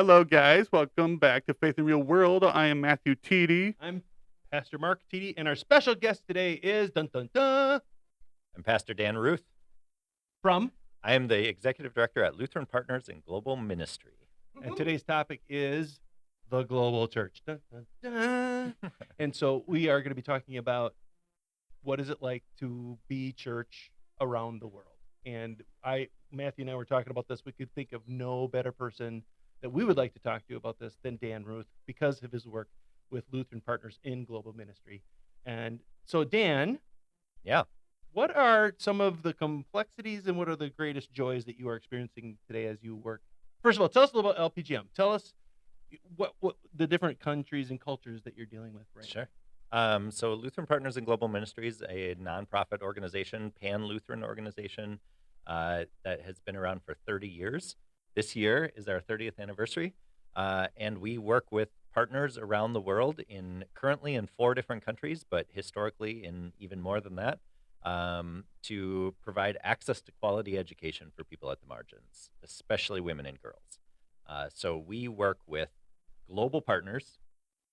Hello, guys. Welcome back to Faith in Real World. I am Matthew Teedy. I'm Pastor Mark T.D., and our special guest today is dun dun dun I'm Pastor Dan Ruth. from, I am the Executive Director at Lutheran Partners in Global Ministry. and today's topic is the global church. Dun, dun, dun. And so we are going to be talking about what is it like to be church around the world. And Matthew and I were talking about this. We could think of no better person that we would like to talk to about this than Dan Ruth because of his work with Lutheran Partners in Global Ministry. And so, Dan, Yeah. what are some of the complexities and what are the greatest joys that you are experiencing today as you work? First of all, tell us a little about LPGM. Tell us what the different countries and cultures that you're dealing with right Sure. So Lutheran Partners in Global Ministry is a nonprofit organization, pan-Lutheran organization that has been around for 30 years. This year is our 30th anniversary, and we work with partners around the world currently in 4 different countries, but historically in even more than that, to provide access to quality education for people at the margins, especially women and girls. So we work with global partners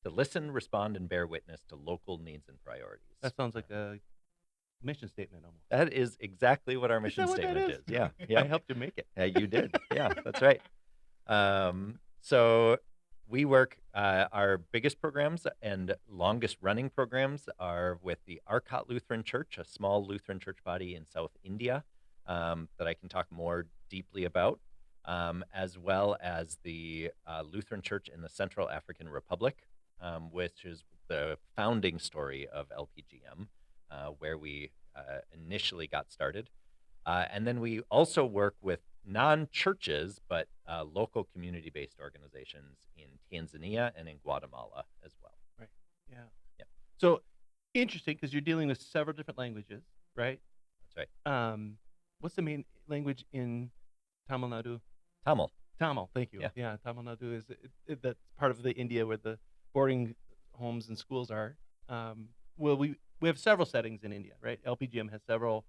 to listen, respond, and bear witness to local needs and priorities. That sounds like a mission statement almost. That is exactly what our Is mission that what that statement is? is. Yeah, I yeah. helped you make it. You did. Yeah, that's right. So we work, our biggest programs and longest running programs are with the Arcot Lutheran Church, a small Lutheran church body in South India that I can talk more deeply about, as well as the Lutheran Church in the Central African Republic, which is the founding story of LPGM, where we initially got started. And then we also work with non-churches, but local community-based organizations in Tanzania and in Guatemala as well. Right. Yeah. Yeah. So interesting because you're dealing with several different languages, right? That's right. What's the main language in Tamil Nadu? Tamil. Tamil, thank you. Yeah. Tamil Nadu is that's part of the India where the boarding homes and schools are. Well, we have several settings in India, right? LPGM has several.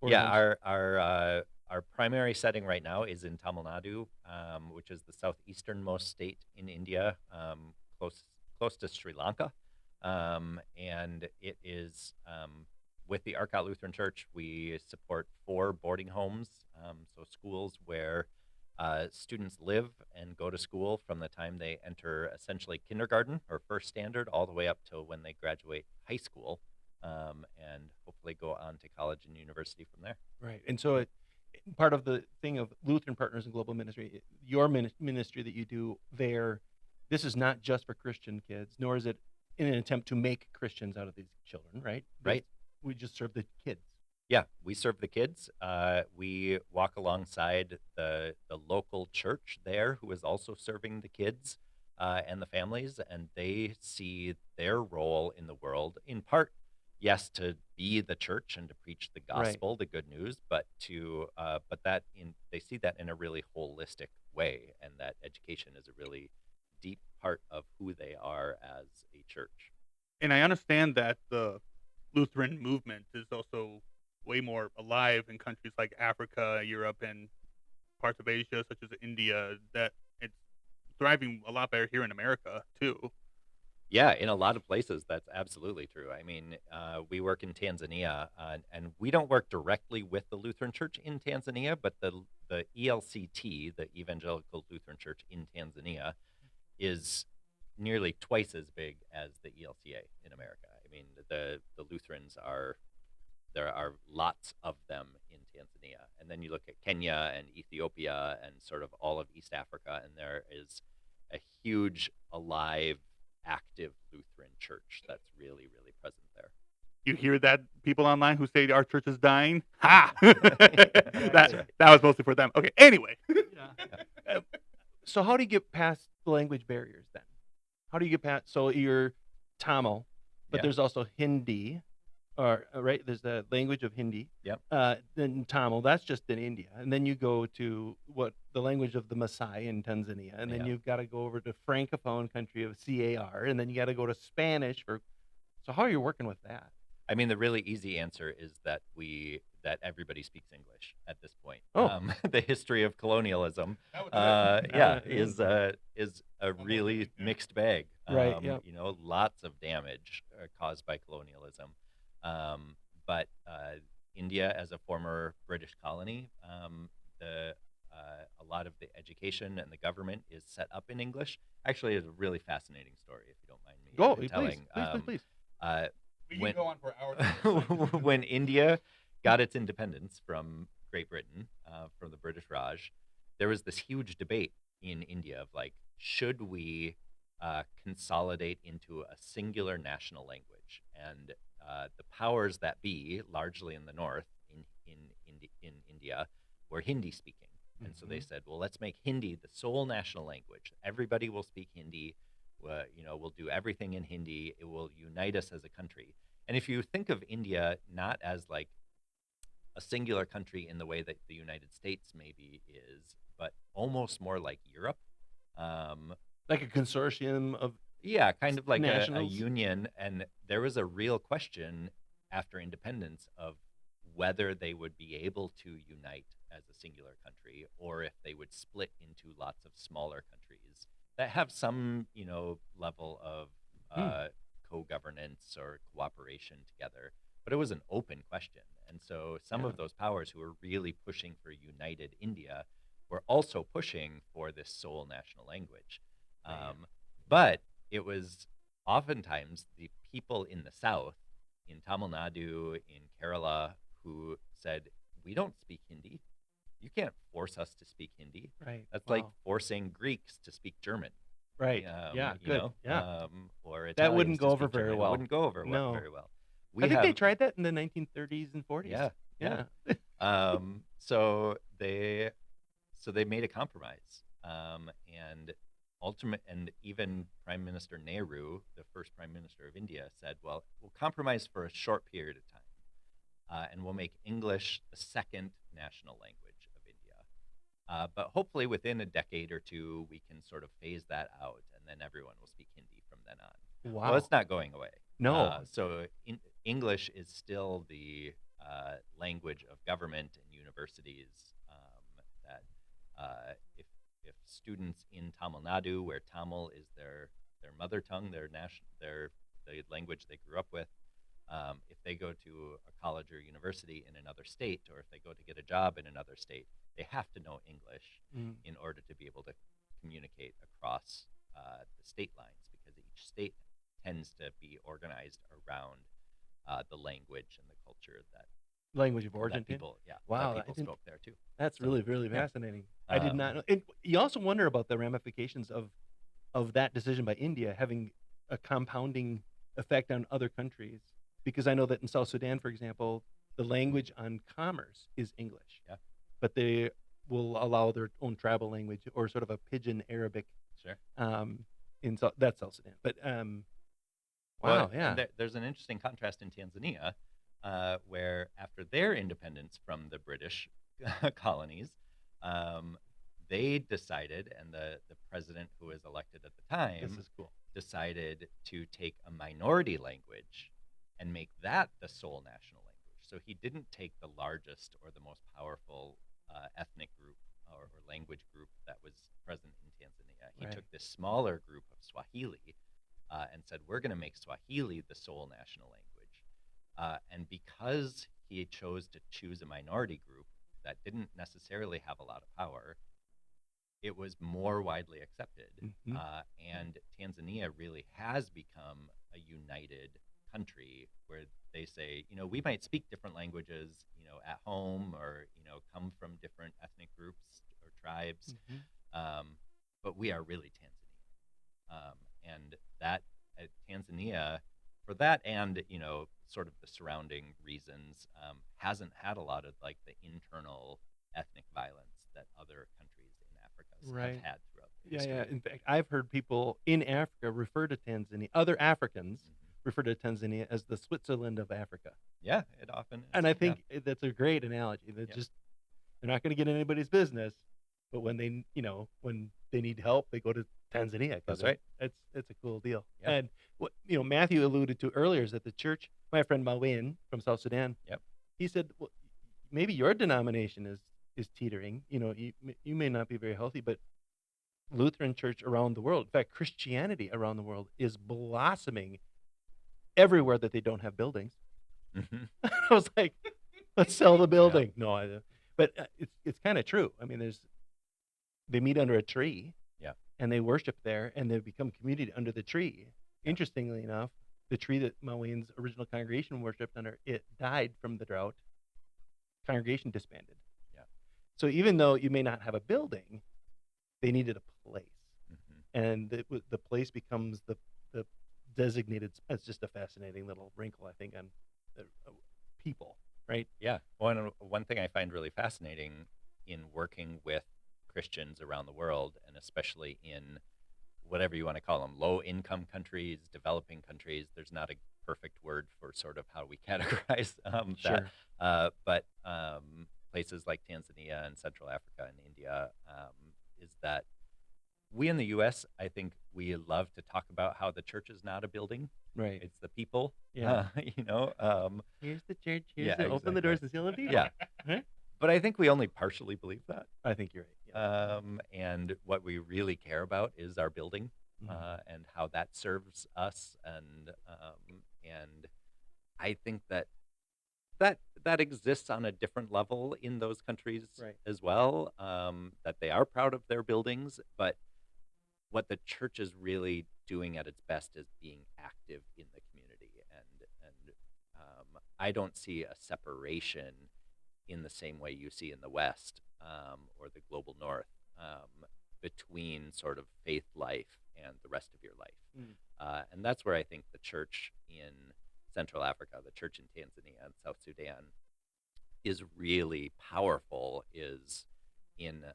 boarding Yeah, homes. our primary setting right now is in Tamil Nadu, which is the southeasternmost state in India, close to Sri Lanka, and it is with the Arcot Lutheran Church. We support 4 boarding homes, so schools where students live and go to school from the time they enter essentially kindergarten or first standard all the way up till when they graduate high school. And hopefully go on to college and university from there. Right. And so part of the thing of Lutheran Partners in Global Ministry, your ministry that you do there, this is not just for Christian kids, nor is it in an attempt to make Christians out of these children, right? Right. We just serve the kids. Yeah, we serve the kids. We walk alongside the local church there who is also serving the kids and the families, and they see their role in the world in part, yes, to be the church and to preach the gospel, the good news, but they see that in a really holistic way, and that education is a really deep part of who they are as a church. And I understand that the Lutheran movement is also way more alive in countries like Africa, Europe, and parts of Asia, such as India, that it's thriving a lot better here in America, too. Yeah, in a lot of places, that's absolutely true. I mean, we work in Tanzania, and we don't work directly with the Lutheran Church in Tanzania, but the ELCT, the Evangelical Lutheran Church in Tanzania, is nearly twice as big as the ELCA in America. I mean, the Lutherans there are lots of them in Tanzania. And then you look at Kenya and Ethiopia and sort of all of East Africa, and there is a huge, alive, active Lutheran church that's really, really present there. You hear that, people online who say our church is dying? Ha! That's right. That was mostly for them. Okay, anyway. So how do you get past the language barriers then? How do you get past, so you're Tamil, but Yeah. there's also Hindi, right? There's the language of Hindi. Yep. Then Tamil, that's just in India. And then you go to the language of the Maasai in Tanzania. And then Yeah. you've got to go over to Francophone country of CAR. And then you got to go to Spanish so how are you working with that? I mean, the really easy answer is that that everybody speaks English at this point. Oh. The history of colonialism, That would do it. is a really yeah. mixed bag. Right, yep. Lots of damage caused by colonialism. But India, as a former British colony, the a lot of the education and the government is set up in English. Actually, it's a really fascinating story, if you don't mind me Go, telling. please. We when- can go on for hours. When India got its independence from Great Britain, from the British Raj, there was this huge debate in India of like, should we consolidate into a singular national language? And the powers that be, largely in the north, in India, were Hindi speaking. And so they said, well, let's make Hindi the sole national language. Everybody will speak Hindi. We'll do everything in Hindi. It will unite us as a country. And if you think of India not as like a singular country in the way that the United States maybe is, but almost more like Europe. Like a consortium of Yeah, kind of like a nationals? union. And there was a real question after independence of whether they would be able to unite as a singular country or if they would split into lots of smaller countries that have some, level of co-governance or cooperation together. But it was an open question. And so some Yeah. of those powers who were really pushing for united India were also pushing for this sole national language. But it was oftentimes the people in the south, in Tamil Nadu, in Kerala, who said, we don't speak Hindi. You can't force us to speak Hindi. Right. That's like Wow. forcing Greeks to speak German. Right. Yeah, Good. Yeah. Or That wouldn't Italians go to over speak very German. It well. wouldn't go over No. very well. I think they tried that in the 1930s and 40s. Yeah. Yeah. So they made a compromise, and even Prime Minister Nehru, the first Prime Minister of India, said, "Well, we'll compromise for a short period of time, and we'll make English the second national language of India. But hopefully, within a decade or two, we can sort of phase that out, and then everyone will speak Hindi from then on." Wow. Well, it's not going away. No. So English is still the language of government and universities. That if students in Tamil Nadu, where Tamil is their mother tongue, the language they grew up with, if they go to a college or university in another state, or if they go to get a job in another state, they have to know English in order to be able to communicate across the state lines, because each state tends to be organized around the language and the culture that Language of origin. people, Wow, that I people didn't- spoke there too. That's So, really, really yeah. fascinating. I did not know. And you also wonder about the ramifications of that decision by India having a compounding effect on other countries. Because I know that in South Sudan, for example, the language on commerce is English. Yeah. But they will allow their own tribal language, or sort of a pidgin Arabic. Sure. That's South Sudan. But wow, Well, yeah. and there's an interesting contrast in Tanzania, where after their independence from the British colonies, they decided, and the president who was elected at the time This is cool. decided to take a minority language and make that the sole national language. So he didn't take the largest or the most powerful ethnic group or language group that was present in Tanzania. He Right. took this smaller group of Swahili and said, we're going to make Swahili the sole national language. And because he chose to choose a minority group that didn't necessarily have a lot of power, it was more widely accepted. And Tanzania really has become a united country where they say, we might speak different languages, at home, or, come from different ethnic groups or tribes, but we are really Tanzania. And that Tanzania, for that and, sort of the surrounding reasons, hasn't had a lot of like the internal ethnic violence that other countries in Africa have had throughout the history. Yeah. In fact, I've heard people in Africa refer to Tanzania, other Africans refer to Tanzania as the Switzerland of Africa. Yeah, it often is. And I think that's a great analogy. That they're not going to get anybody's business, but when they need help, they go to Tanzania. That's right. It's a cool deal. Yeah. And what Matthew alluded to earlier is that the church, my friend Mawin from South Sudan, Yep. he said, well, maybe your denomination is teetering. You may not be very healthy, but Lutheran Church around the world, in fact, Christianity around the world is blossoming everywhere that they don't have buildings. Mhm. I was like, let's sell the Yeah. building. No, but it's kind of true. I mean, they meet under a tree, Yeah. and they worship there, and they become community under the tree. Yeah. Interestingly enough, the tree that Maui's original congregation worshipped under, it died from the drought. Congregation disbanded. Yeah. So even though you may not have a building, they needed a place, Mhm. and the place becomes the designated. It's just a fascinating little wrinkle, I think, on people, right? Yeah. One thing I find really fascinating in working with Christians around the world, and especially in whatever you want to call them, low-income countries, developing countries. There's not a perfect word for sort of how we categorize that, Sure. but places like Tanzania and Central Africa and India, is that we in the U.S., I think we love to talk about how the church is not a building; Right. it's the people. Yeah. You know, Here's the church. yeah, Open the exactly. doors and see all the people. Yeah, Huh? but I think we only partially believe that. I think you're right. Yeah. And what we really care about is our building, Mhm. and how that serves us, and I think that exists on a different level in those countries Right. as well. That they are proud of their buildings, but what the church is really doing at its best is being active in the community, and I don't see a separation in the same way you see in the West, or the global North, between sort of faith life and the rest of your life. Mm. And that's where I think the church in Central Africa, the church in Tanzania and South Sudan is really powerful, is in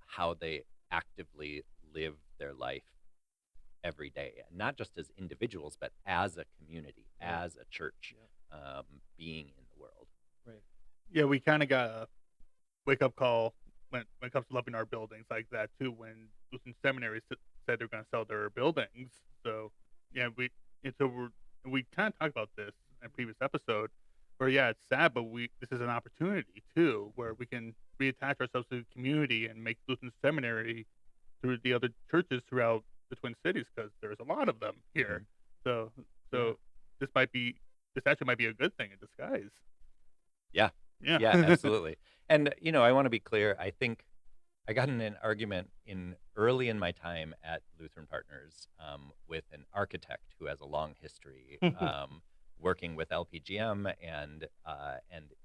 how they actively live their life every day, and not just as individuals, but as a community, Right. as a church, being in the world. Right. Yeah, we kind of got a wake up call when it comes to loving our buildings like that too. When Lutheran seminaries said they're going to sell their buildings, so yeah, we kind of talked about this in a previous episode. Where yeah, it's sad, but this is an opportunity too, where we can reattach ourselves to the community and make Lutheran seminary through the other churches throughout the Twin Cities because there's a lot of them here. Mhm. So Yeah. so this actually might be a good thing in disguise. Yeah. Yeah. Yeah, absolutely. And I want to be clear. I think I got in an argument early in my time at Lutheran Partners, with an architect who has a long history, working with LPGM, and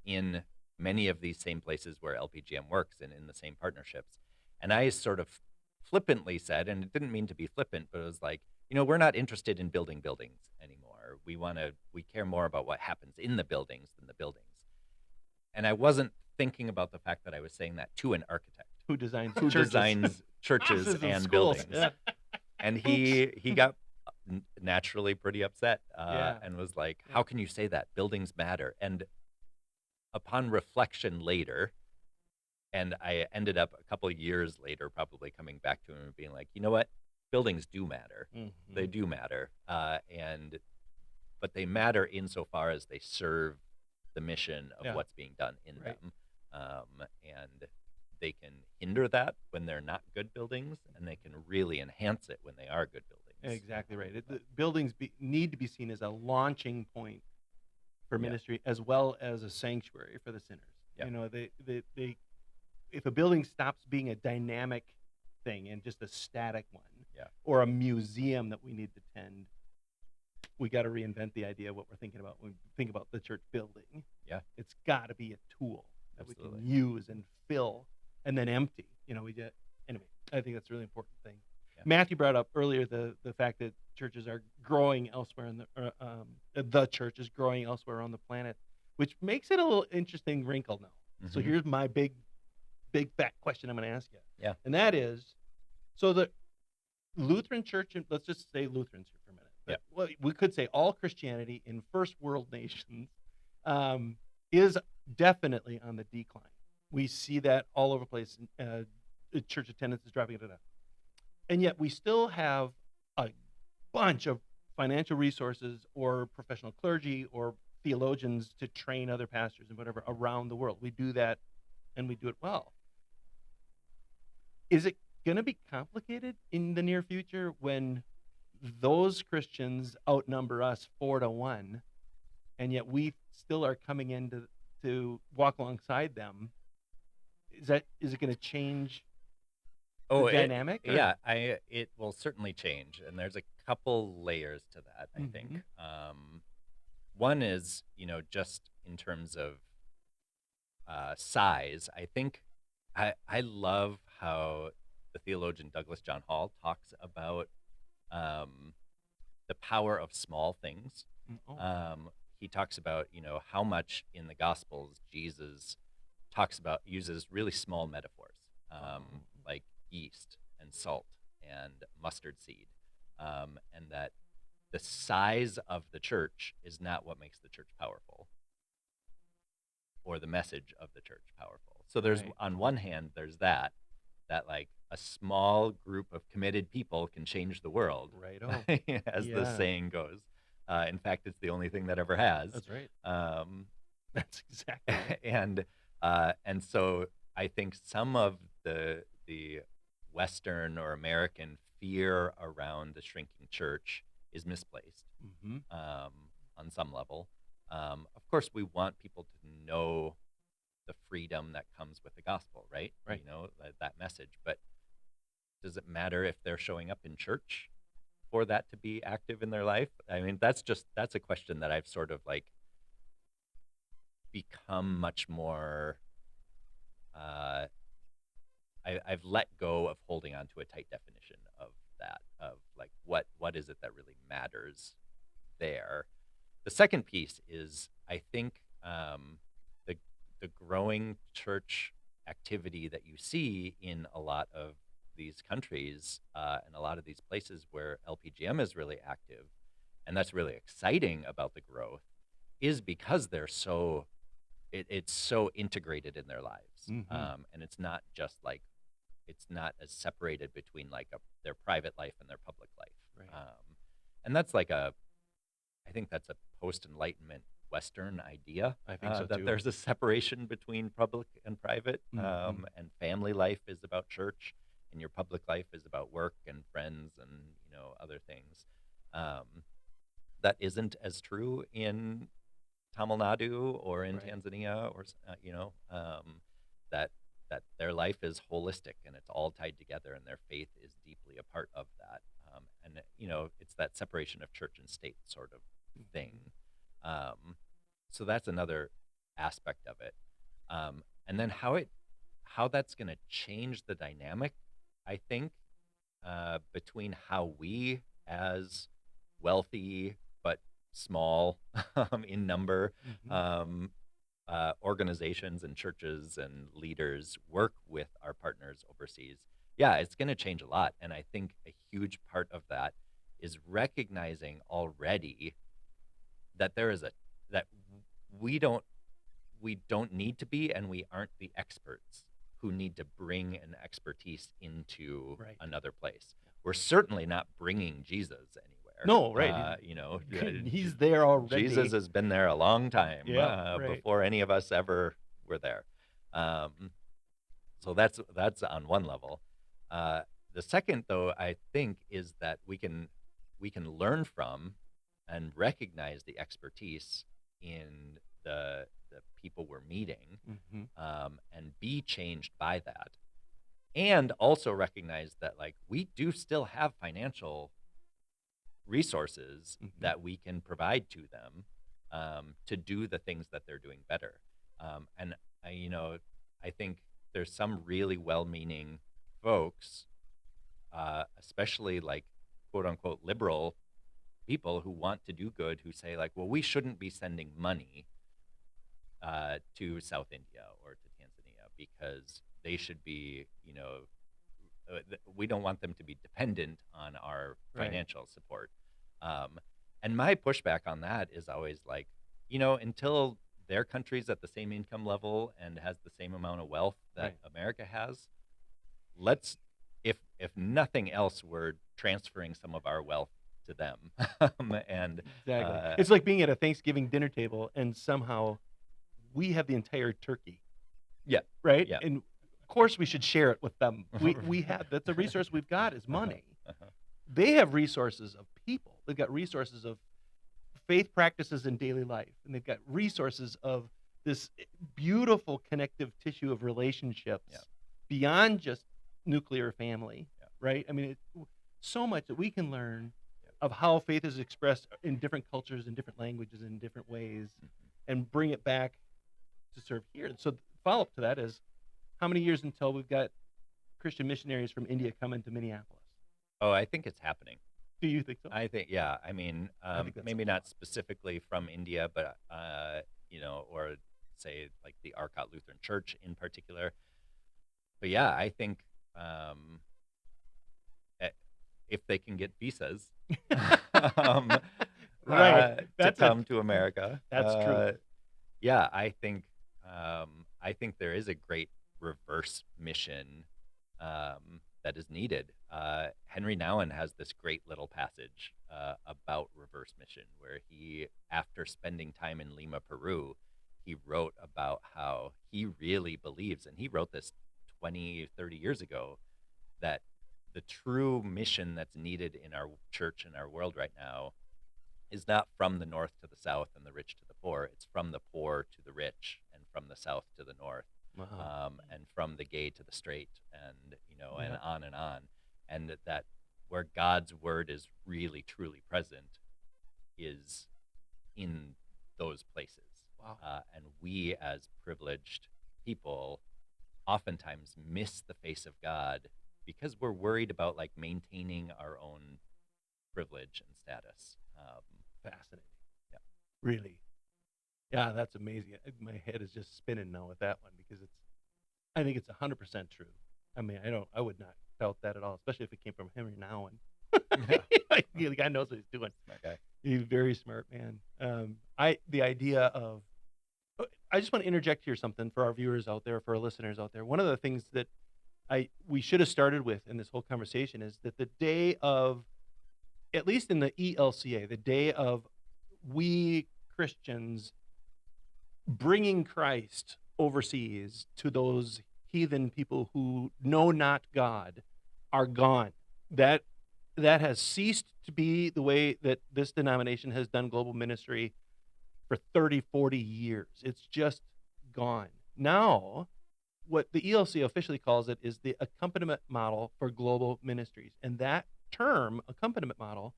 in many of these same places where LPGM works and in the same partnerships. And I sort of flippantly said, and it didn't mean to be flippant, but it was like, we're not interested in building buildings anymore. We care more about what happens in the buildings than the buildings. And I wasn't thinking about the fact that I was saying that to an architect Who designs who churches? designs churches Houses and and schools. buildings. Yeah. And he got naturally pretty upset, Yeah. and was like, Yeah. "How can you say that? Buildings matter." And upon reflection later, and I ended up a couple of years later probably coming back to him and being like, "You know what? Buildings do matter. They Mhm. do matter. But they matter insofar as they serve the mission of Yeah. what's being done in Right. them. And they can hinder that when they're not good buildings, and they can really enhance it when they are good buildings. Exactly right. The buildings need to be seen as a launching point for Yeah. ministry as well as a sanctuary for the sinners. Yeah. They if a building stops being a dynamic thing and just a static one, Yeah. or a museum that we need to tend, we got to reinvent the idea of what we're thinking about when we think about the church building. Yeah. It's got to be a tool that we Absolutely. can use and fill and then empty. Anyway, I think that's a really important thing. Yeah. Matthew brought up earlier the fact that churches are growing elsewhere in the church is growing elsewhere on the planet, which makes it a little interesting wrinkle now. So Mhm. here's my big fat question I'm going to ask you. Yeah. And that is, so the Lutheran Church, and let's just say Lutherans here for a minute. But well, we could say all Christianity in first world nations is definitely on the decline. We see that all over the place. Church attendance is dropping. And yet we still have a bunch of financial resources or professional clergy or theologians to train other pastors and whatever around the world. We do that, and we do it well. Is it going to be complicated in the near future when those Christians outnumber us 4-1, and yet we still are coming in to walk alongside them? Is it going to change the dynamic? Yeah, it will certainly change, and there's a couple layers to that, I think. One is, just in terms of size. I think I love how the theologian Douglas John Hall talks about the power of small things. He talks about, how much in the Gospels Jesus uses really small metaphors, like yeast and salt and mustard seed, and that the size of the church is not what makes the church powerful, or the message of the church powerful. So there's, on one hand, there's that like a small group of committed people can change the world, as the saying goes. In fact, it's the only thing that ever has. That's right. That's exactly right. And so I think some of the Western or American fear around the shrinking church is misplaced on some level. Of course, we want people to know the freedom that comes with the gospel, right? That message. But does it matter if they're showing up in church for that to be active in their life? I mean, that's a question that I've sort of like become much more. I've let go of holding on to a tight definition of that, of like what is it that really matters there. The second piece is, I think, the growing church activity that you see in a lot of these countries and a lot of these places where LPGM is really active, and that's really exciting about the growth, is because they're so it's so integrated in their lives, and it's not just like, it's not as separated between like their private life and their public life, and that's like I think that's a post-Enlightenment Western idea. I think so that too. there's a separation between public and private, and family life is about church, and your public life is about work and friends and other things. That isn't as true in Tamil Nadu or in Tanzania, or that their life is holistic and it's all tied together, and their faith is deeply a part of that. And it's that separation of church and state sort of thing. So that's another aspect of it. And then how that's going to change the dynamic, I think, between how we, as wealthy but small in number organizations and churches and leaders, work with our partners overseas. Yeah, it's going to change a lot. And I think a huge part of that is recognizing already that that we don't need to be, and we aren't the experts who need to bring an expertise into another place. We're certainly not bringing Jesus anywhere. No, right. He's there already. Jesus has been there a long time, before any of us ever were there. So that's on one level. The second, though, I think, is that we can learn from and recognize the expertise in the people we're meeting, and be changed by that, and also recognize that like we do still have financial resources that we can provide to them to do the things that they're doing better. And I think there's some really well-meaning folks, especially like quote unquote liberal people who want to do good, who say like, well, we shouldn't be sending money to South India or to Tanzania because they should be, we don't want them to be dependent on our financial support. And my pushback on that is always like, until their country's at the same income level and has the same amount of wealth that America has, let's, if nothing else, we're transferring some of our wealth to them. And Exactly. uh, It's like being at a Thanksgiving dinner table and somehow we have the entire turkey, yeah, right? yeah. And of course we should share it with them. We have that's a resource we've got is money. They have resources of people. They've got resources of faith practices in daily life, and they've got resources of this beautiful connective tissue of relationships Yeah. beyond just nuclear family, Yeah. right? I mean, so much that we can learn Yeah. of how faith is expressed in different cultures, in different languages, in different ways, and bring it back to serve here. And so, the follow up to that is, how many years until we've got Christian missionaries from India coming to Minneapolis? Oh, I think it's happening. Do you think so? I think, yeah. I mean, think that's maybe a not lot. specifically from India, but or say like the Arcot Lutheran Church in particular. But yeah, I think eh, if they can get visas, um, Right. to That's come to America, That's true. yeah, I think there is a great reverse mission that is needed. Henry Nouwen has this great little passage about reverse mission where he, after spending time in Lima, Peru, he wrote about how he really believes, and he wrote this 20, 30 years ago, that the true mission that's needed in our church and our world right now is not from the north to the south and the rich to the poor. It's from the poor to the rich and from the south to the north, Wow. and from the gay to the straight, and and Yeah. on and on. And that where God's word is really truly present is in those places. Wow. And we, as privileged people, oftentimes miss the face of God because we're worried about like maintaining our own privilege and status. Fascinating. Yeah. Really. Yeah, that's amazing. My head is just spinning now with that one because I think it's 100% true. I mean, I would not doubt that at all, especially if it came from Henry Nouwen. Yeah. The guy knows what he's doing. Okay. He's a very smart man. The idea of, I just want to interject here something for our viewers out there, for our listeners out there. One of the things that we should have started with in this whole conversation is that the day of, at least in the ELCA, the day of we Christians bringing Christ overseas to those heathen people who know not God are gone. That has ceased to be the way that this denomination has done global ministry for 30, 40 years. It's just gone. Now, what the ELC officially calls it is the accompaniment model for global ministries. And that term, accompaniment model,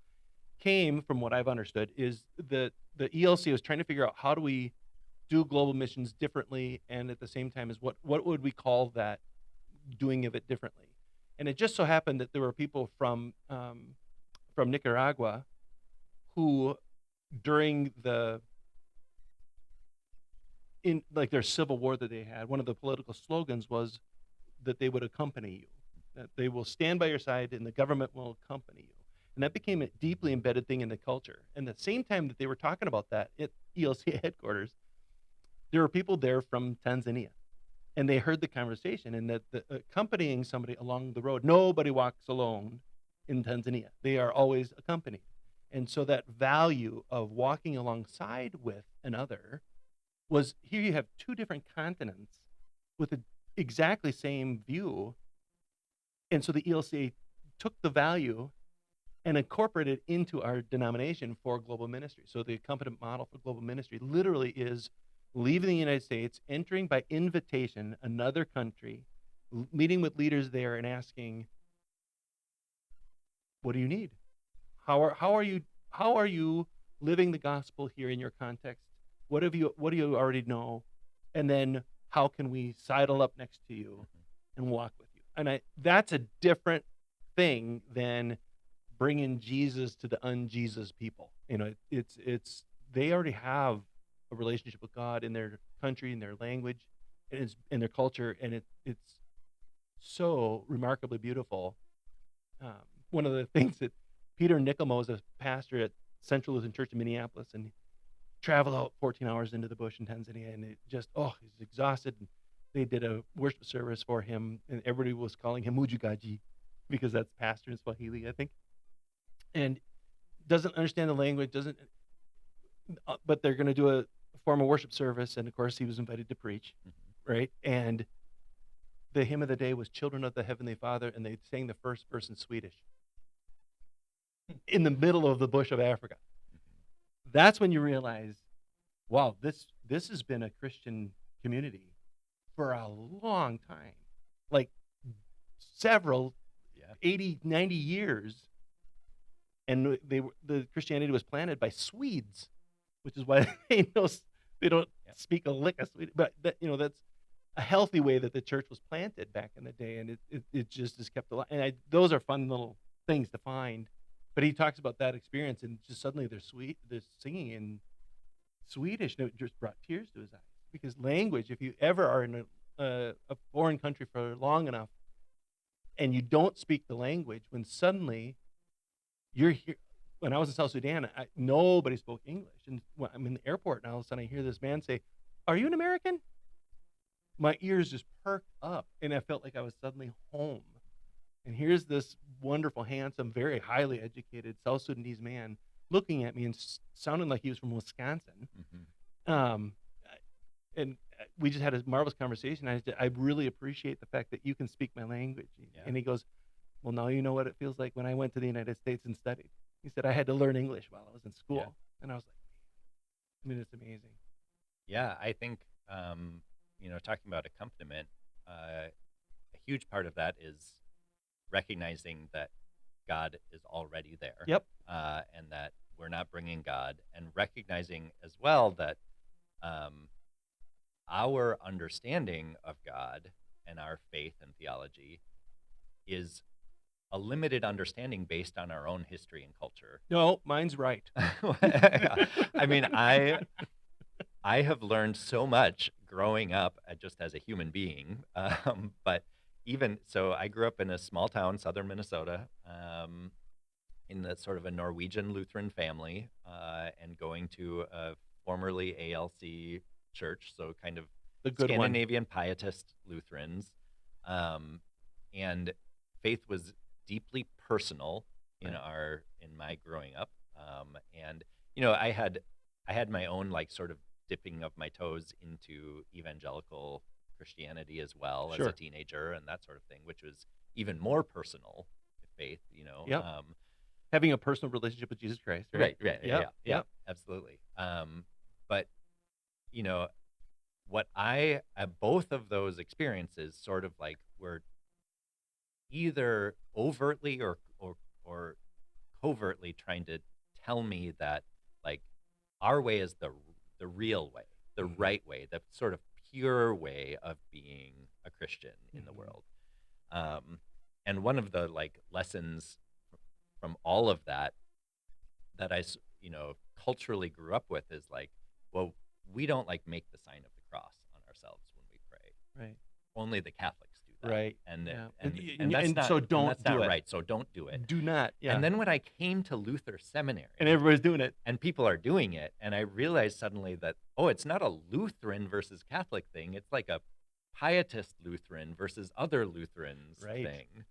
came from what I've understood is the ELC was trying to figure out how do we do global missions differently, and at the same time is what would we call that doing of it differently. And it just so happened that there were people from Nicaragua who, during in like their civil war that they had, one of the political slogans was that they would accompany you, that they will stand by your side and the government will accompany you. And that became a deeply embedded thing in the culture. And at the same time that they were talking about that at ELC headquarters, there were people there from Tanzania. And they heard the conversation, and that the accompanying somebody along the road, nobody walks alone in Tanzania. They are always accompanied. And so that value of walking alongside with another was, here you have two different continents with the exactly same view. And so the ELCA took the value and incorporated it into our denomination for global ministry. So the accompaniment model for global ministry literally is leaving the United States, entering by invitation another country, meeting with leaders there and asking, what do you need? How are you living the gospel here in your context? What do you already know? And then how can we sidle up next to you and walk with you? And that's a different thing than bringing Jesus to the un-Jesus people. It's they already have a relationship with God in their country, in their language, and it's in their culture, and it's so remarkably beautiful. One of the things that Peter Nicomo is a pastor at Central Lutheran Church in Minneapolis, and traveled out 14 hours into the bush in Tanzania, and he's exhausted. And they did a worship service for him, and everybody was calling him Mujugaji because that's pastor in Swahili, I think. And doesn't understand the language, doesn't, but they're going to do a formal worship service, and of course he was invited to preach, right? And the hymn of the day was "Children of the Heavenly Father," and they sang the first verse in Swedish in the middle of the bush of Africa. That's when you realize, wow, this has been a Christian community for a long time, like several, 80, 90 years. And the Christianity was planted by Swedes, which is why they don't speak a lick of Swedish. But that's a healthy way that the church was planted back in the day, and it just is kept alive. And those are fun little things to find. But he talks about that experience, and just suddenly they're singing in Swedish, and it just brought tears to his eyes. Because language, if you ever are in a foreign country for long enough, and you don't speak the language, when suddenly you're here. When I was in South Sudan, nobody spoke English, and when I'm in the airport, and all of a sudden I hear this man say, "Are you an American?" My ears just perked up, and I felt like I was suddenly home. And here's this wonderful, handsome, very highly educated South Sudanese man looking at me and sounding like he was from Wisconsin. Um, and we just had a marvelous conversation. I really appreciate the fact that you can speak my language. And he goes, "Well, now you know what it feels like when I went to the United States and studied." He said, "I had to learn English while I was in school." Yeah. And I was like, I mean, it's amazing. Yeah, I think, talking about accompaniment, a huge part of that is recognizing that God is already there. Yep. And that we're not bringing God, and recognizing as well that our understanding of God and our faith and theology is a limited understanding based on our own history and culture. No, mine's right. I mean, I have learned so much growing up just as a human being. But even so, I grew up in a small town, southern Minnesota, in the sort of a Norwegian Lutheran family, and going to a formerly ALC church, so kind of The good one. Scandinavian pietist Lutherans. And faith was deeply personal in my growing up. And I had my own like sort of dipping of my toes into evangelical Christianity as well as Sure. a teenager and that sort of thing, which was even more personal faith, Yep. Having a personal relationship with Jesus Christ, right? Yeah, absolutely. But what both of those experiences sort of like were either overtly or covertly trying to tell me that like our way is the real way, the right way, the sort of pure way of being a Christian in the world. And one of the like lessons from all of that I culturally grew up with is like, well, we don't like make the sign of the cross on ourselves when we pray. Right. Only the Catholics do that. Right. And Yeah. and that's And not, so and don't that's do not it. right. So don't do it. Do not. Yeah. And then when I came to Luther Seminary, and everybody's doing it. and people are doing it, and I realized suddenly that, oh, it's not a Lutheran versus Catholic thing. It's like a pietist Lutheran versus other Lutherans Right. thing.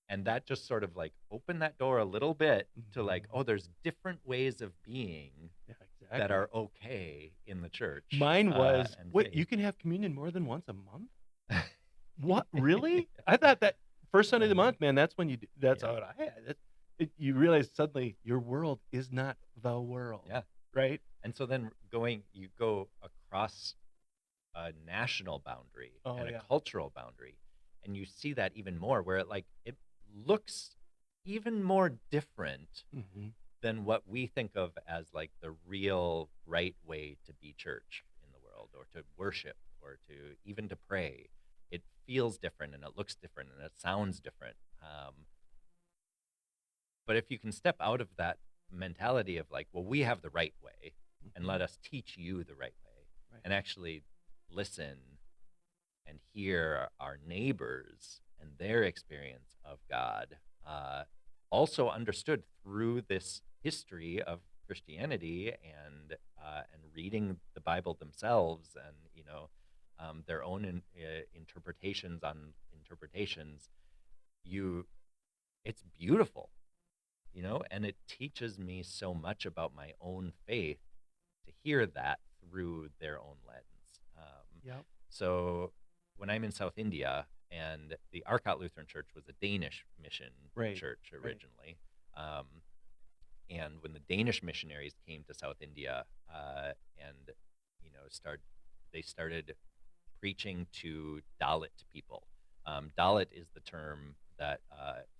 And that just sort of like opened that door a little bit to like, oh, there's different ways of being Yeah, exactly. that are okay in the church. Mine was, and wait, faith. you can have communion more than once a month? What? Really? I thought that first Sunday of the month, man, that's when that's Yeah. what I had. You realize suddenly your world is not the world. Yeah. Right? And so then you go across a national boundary Oh, and yeah. a cultural boundary, and you see that even more, where it looks even more different Mm-hmm. than what we think of as like the real right way to be church in the world, or to worship, or to even to pray. It feels different, and it looks different, and it sounds different. But if you can step out of that mentality of like, well, we have the right way, and let us teach you the right way, Right. and actually listen and hear our neighbors and their experience of God, also understood through this history of Christianity, and reading the Bible themselves, and their own interpretations on interpretations. It's beautiful. and it teaches me so much about my own faith to hear that through their own lens. Yep. So when I'm in South India, and the Arcot Lutheran Church was a Danish mission Right, church right. originally, and when the Danish missionaries came to South India, and they started preaching to Dalit people. Dalit is the term that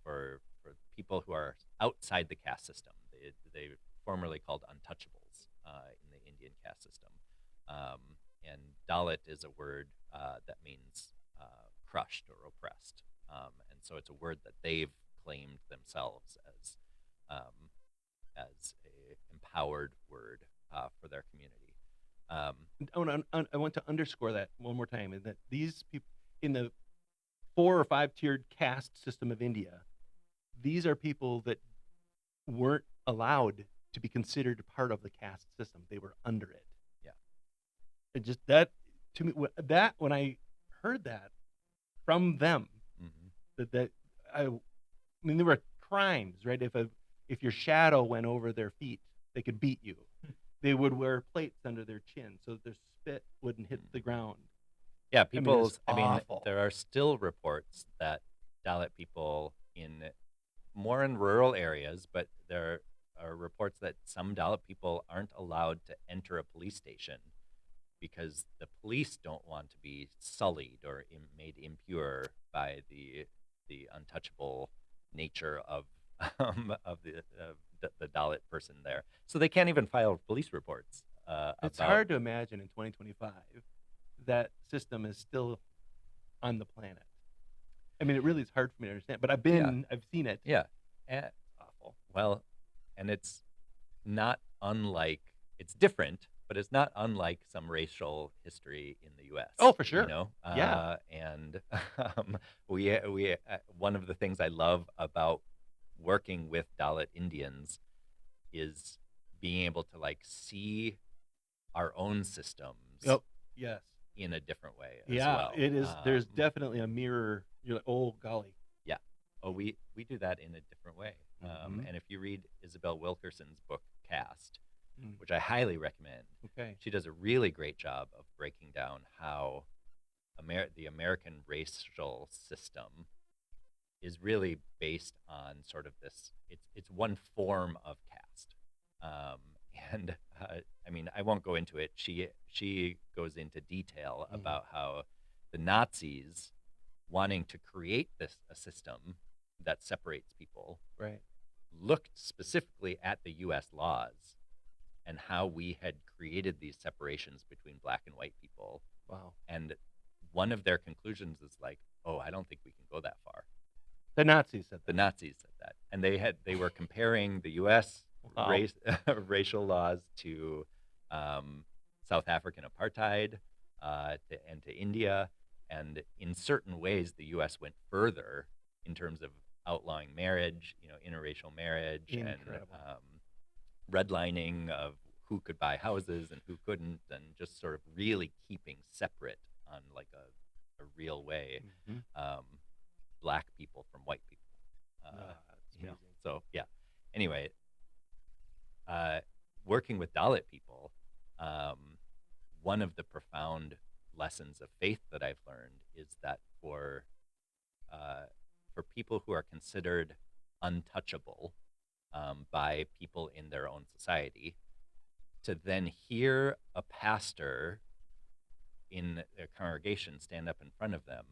for people who are outside the caste system. They formerly called untouchables in the Indian caste system, um, and Dalit is a word that means crushed or oppressed, and so it's a word that they've claimed themselves um, as a empowered word for their community. I want to underscore that one more time, is that these people in the 4 or 5 tiered caste system of India, these are people that weren't allowed to be considered part of the caste system. They were under it. Yeah. And just that, to me, when I heard that from them, I mean, there were crimes, right? If your shadow went over their feet, they could beat you. They would wear plates under their chin so that their spit wouldn't hit the ground. Yeah, it's I mean, awful. there are still reports that Dalit people more in rural areas, but there are reports that some Dalit people aren't allowed to enter a police station because the police don't want to be sullied or made impure by the untouchable nature of the Dalit person there. So they can't even file police reports. It's about hard to imagine in 2025 that system is still on the planet. I mean, it really is hard for me to understand, but I've seen it. Yeah. And, It's awful. well, and it's different, but it's not unlike some racial history in the U.S. Oh, for sure. Yeah. And one of the things I love about working with Dalit Indians is being able to see our own systems Oh, yes. in a different way as Yeah, well. it is. There's definitely a mirror. You're like, oh, golly. Yeah. Oh, we do that in a different way. Mhm. And if you read Isabel Wilkerson's book Caste, Mm. which I highly recommend, Okay. she does a really great job of breaking down how the American racial system is really based on sort of this. It's one form of caste, and I mean, I won't go into it. She goes into detail about how the Nazis, wanting to create a system that separates people, Right. looked specifically at the U.S. laws and how we had created these separations between black and white people. Wow. And one of their conclusions is oh, I don't think we can go that far. The Nazis said The that. Nazis said that, and they were comparing the U.S. Wow. Racial laws to South African apartheid, and to India, and in certain ways, the U.S. went further in terms of outlawing marriage, interracial marriage, Incredible. and redlining of who could buy houses and who couldn't, and just sort of really keeping separate on a real way. Mhm. Black people from white people. That's amazing. So yeah. Anyway, working with Dalit people, one of the profound lessons of faith that I've learned is that for people who are considered untouchable by people in their own society, to then hear a pastor in their congregation stand up in front of them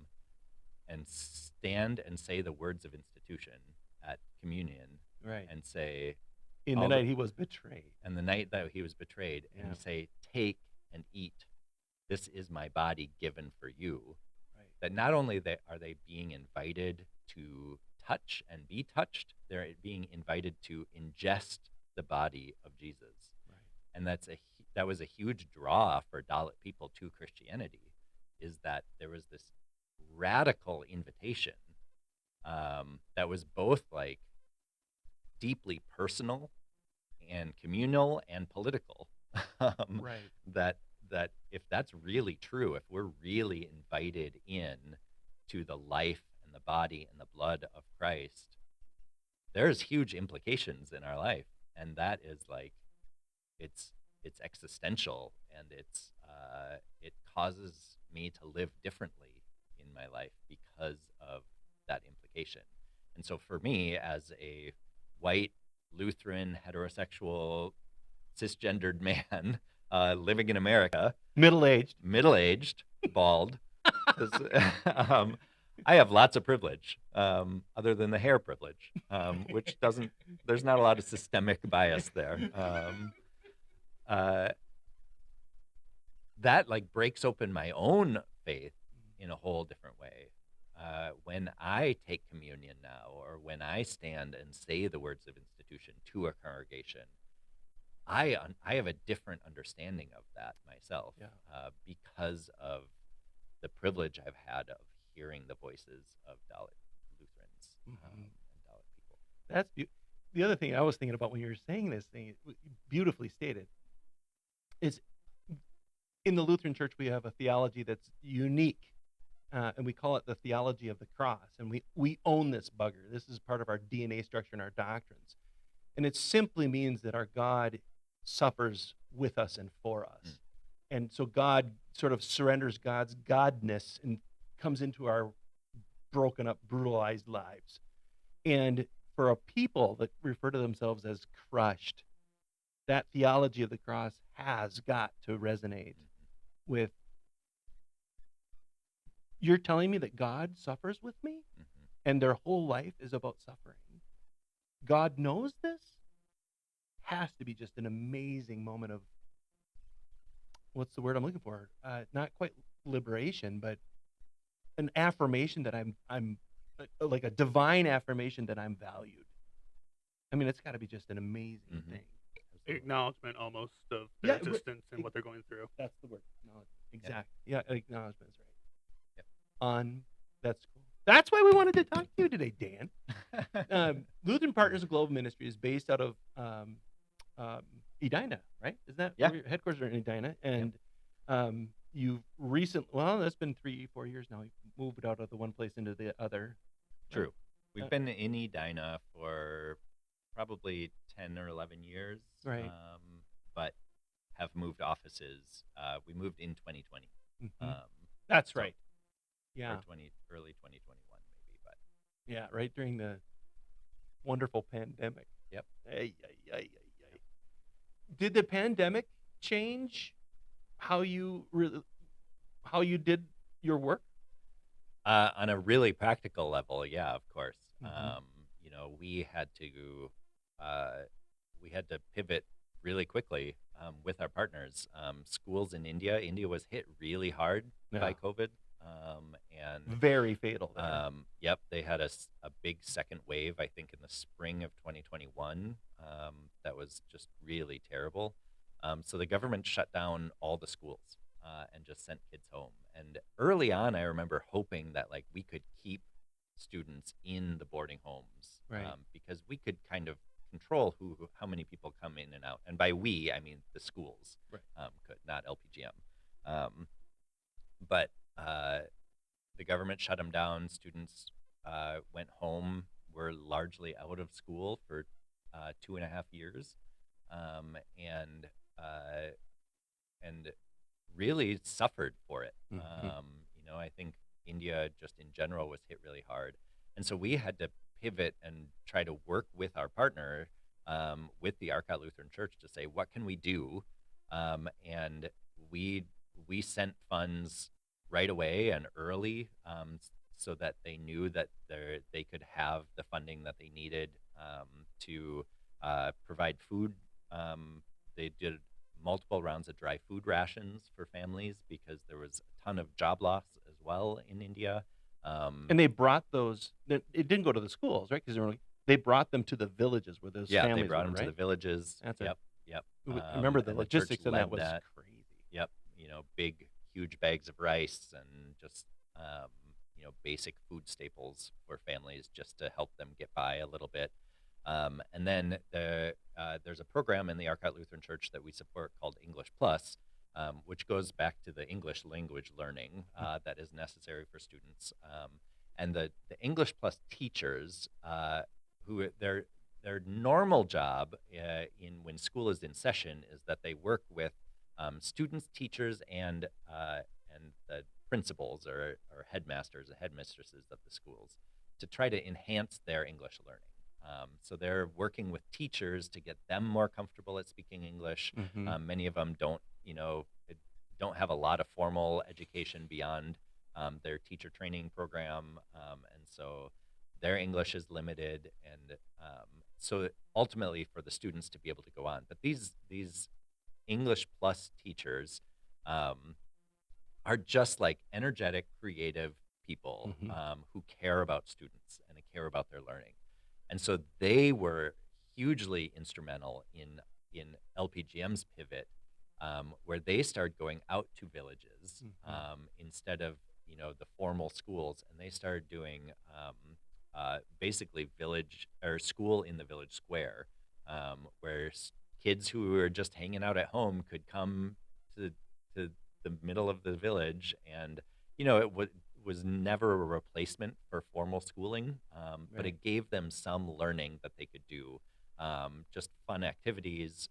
and stand and say the words of institution at communion, Right. and say, In the night he was betrayed. and the night that he was betrayed, Yeah. and say, take and eat. This is my body given for you. Right. That not only are they being invited to touch and be touched, they're being invited to ingest the body of Jesus. Right. And that was a huge draw for Dalit people to Christianity, is that there was this radical invitation that was both deeply personal and communal and political. Right. That if that's really true, if we're really invited in to the life and the body and the blood of Christ, there's huge implications in our life, and that is like it's it's existential, and it causes me to live differently in my life because of that implication. And so for me, as a white Lutheran heterosexual cisgendered man living in America, Middle-aged. middle-aged, bald, this, um, I have lots of privilege, other than the hair privilege, which doesn't. There's not a lot of systemic bias there. Uh, that like breaks open my own faith in a whole different way. When I take communion now, or when I stand and say the words of institution to a congregation, I have a different understanding of that myself, Yeah. because of the privilege I've had of hearing the voices of Dalit Lutherans, and Dalit people. That's the other thing I was thinking about when you were saying this thing, beautifully stated, is in the Lutheran Church we have a theology that's unique, and we call it the theology of the cross, and we own this bugger. This is part of our DNA structure and our doctrines, and it simply means that our God suffers with us and for us, and so God sort of surrenders God's godness and comes into our broken up, brutalized lives. And for a people that refer to themselves as crushed, that theology of the cross has got to resonate with, you're telling me that God suffers with me and their whole life is about suffering. God knows this? Has to be just an amazing moment of, what's the word I'm looking for? Not quite liberation, but an affirmation that I'm like a divine affirmation that I'm valued. I mean, it's got to be just an amazing thing. Acknowledgement almost of their Yeah, existence and what they're going through. That's the word. Exactly. Yeah, acknowledgement's right. Yep. That's cool. That's why we wanted to talk to you today, Dan. Lutheran Partners Global Ministry is based out of Edina, right? Isn't that where your headquarters are in Edina? And you've recently, well, that's been 3-4 years now. You've moved out of the one place into the other. True. We've been in Edina for probably 10 or 11 years, Right. but have moved offices. We moved in 2020. That's so- right. Yeah. Or early 2021 maybe, but Yeah, right during the wonderful pandemic. Yep. Did the pandemic change how you did your work? on a really practical level, yeah, of course. Mhm. We had to pivot really quickly with our partners. Schools in India was hit really hard by COVID, and Very fatal there. yep, they had a big second wave, I think, in the spring of 2021. That was just really terrible. So the government shut down all the schools and just sent kids home. And early on, I remember hoping that like we could keep students in the boarding homes, Right. Because we could kind of control how many people come in and out. And by we, I mean the schools, Right. could, not LPGM. But the government shut them down. Students went home, were largely out of school for 2.5 years, and really suffered for it. I think India just in general was hit really hard, and so we had to pivot and try to work with our partner, with the Arcot Lutheran Church, to say what can we do, and we sent funds right away and early, so that they knew that they could have the funding that they needed to provide food. They did multiple rounds of dry food rations for families because there was a ton of job loss as well in India. And they brought those. It didn't go to the schools, right? Because they brought them to the villages where those families they brought were, them right? to the villages. That's Yep. remember the and the church logistics of that led was that. crazy. Yep. Big, huge bags of rice and just, basic food staples for families just to help them get by a little bit. And then there's a program in the Arcot Lutheran Church that we support called English Plus, which goes back to the English language learning that is necessary for students. And the English Plus teachers who their normal job in when school is in session is that they work with students, teachers, and the principals or headmasters and headmistresses of the schools to try to enhance their English learning. So they're working with teachers to get them more comfortable at speaking English. Mm-hmm. Many of them don't have a lot of formal education beyond their teacher training program, and so their English is limited. And so ultimately, for the students to be able to go on, but these English plus teachers are just like energetic, creative people Mm-hmm. who care about students and care about their learning. And so they were hugely instrumental in LPGM's pivot, where they started going out to villages Mm-hmm. instead of the formal schools, and they started doing basically village or school in the village square, where kids who were just hanging out at home could come to the middle of the village, and was never a replacement for formal schooling, but Right. it gave them some learning that they could do, just fun activities,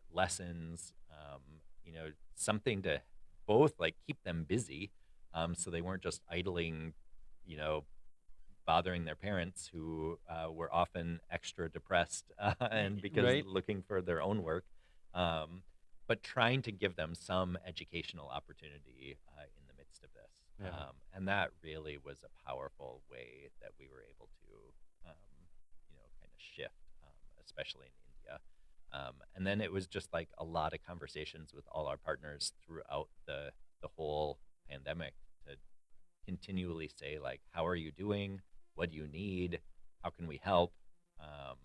lessons, something to both like keep them busy, so they weren't just idling, you know, bothering their parents who were often extra depressed and because Right. looking for their own work, um, but trying to give them some educational opportunity in the midst of this. Yeah. And that really was a powerful way that we were able to, kind of shift, especially in India. And then it was just like a lot of conversations with all our partners throughout the whole pandemic to continually say like, how are you doing? What do you need? How can we help? Um,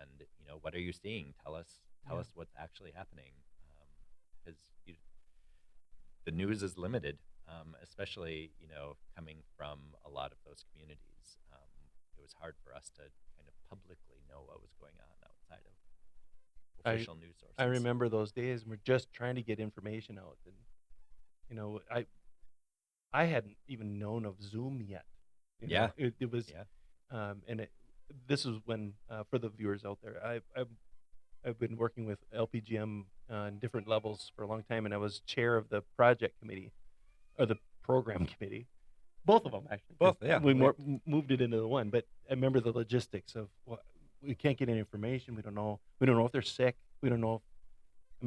and what are you seeing? Tell Yeah. us what's actually happening, because the news is limited, especially coming from a lot of those communities. It was hard for us to kind of publicly know what was going on outside of I official news I sources. remember those days. We're just trying to get information out, and you know, I hadn't even known of Zoom yet. Yeah, It was, yeah. and this is when, for the viewers out there, I've been working with LPGM on different levels for a long time, and I was chair of the project committee or the program committee, both of them actually, because Both, yeah. we moved it into the one. But I remember the logistics of what we can't get any information. We don't know. We don't know if they're sick. We don't know.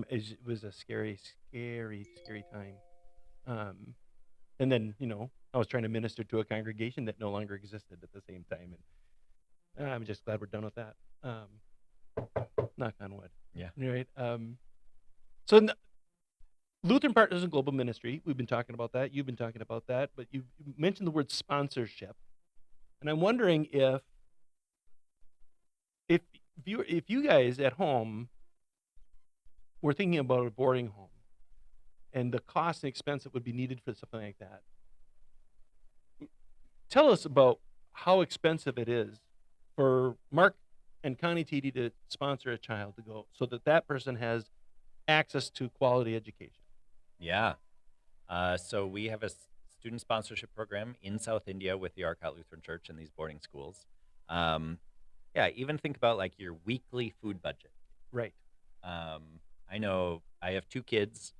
It was a scary, scary, scary time. Um, and then I was trying to minister to a congregation that no longer existed at the same time, and I'm just glad we're done with that. Knock on wood. Yeah. Right. So Lutheran Partners and Global Ministry. We've been talking about that. You've been talking about that, but you mentioned the word sponsorship, and I'm wondering if if you guys at home were thinking about a boarding home and the cost and expense that would be needed for something like that. Tell us about how expensive it is for Mark and Connie TD to sponsor a child to go so that that person has access to quality education. Yeah. So we have a student sponsorship program in South India with the Arcot Lutheran Church and these boarding schools. Um, yeah, even think about like your weekly food budget. Right. Um, I know I have two kids.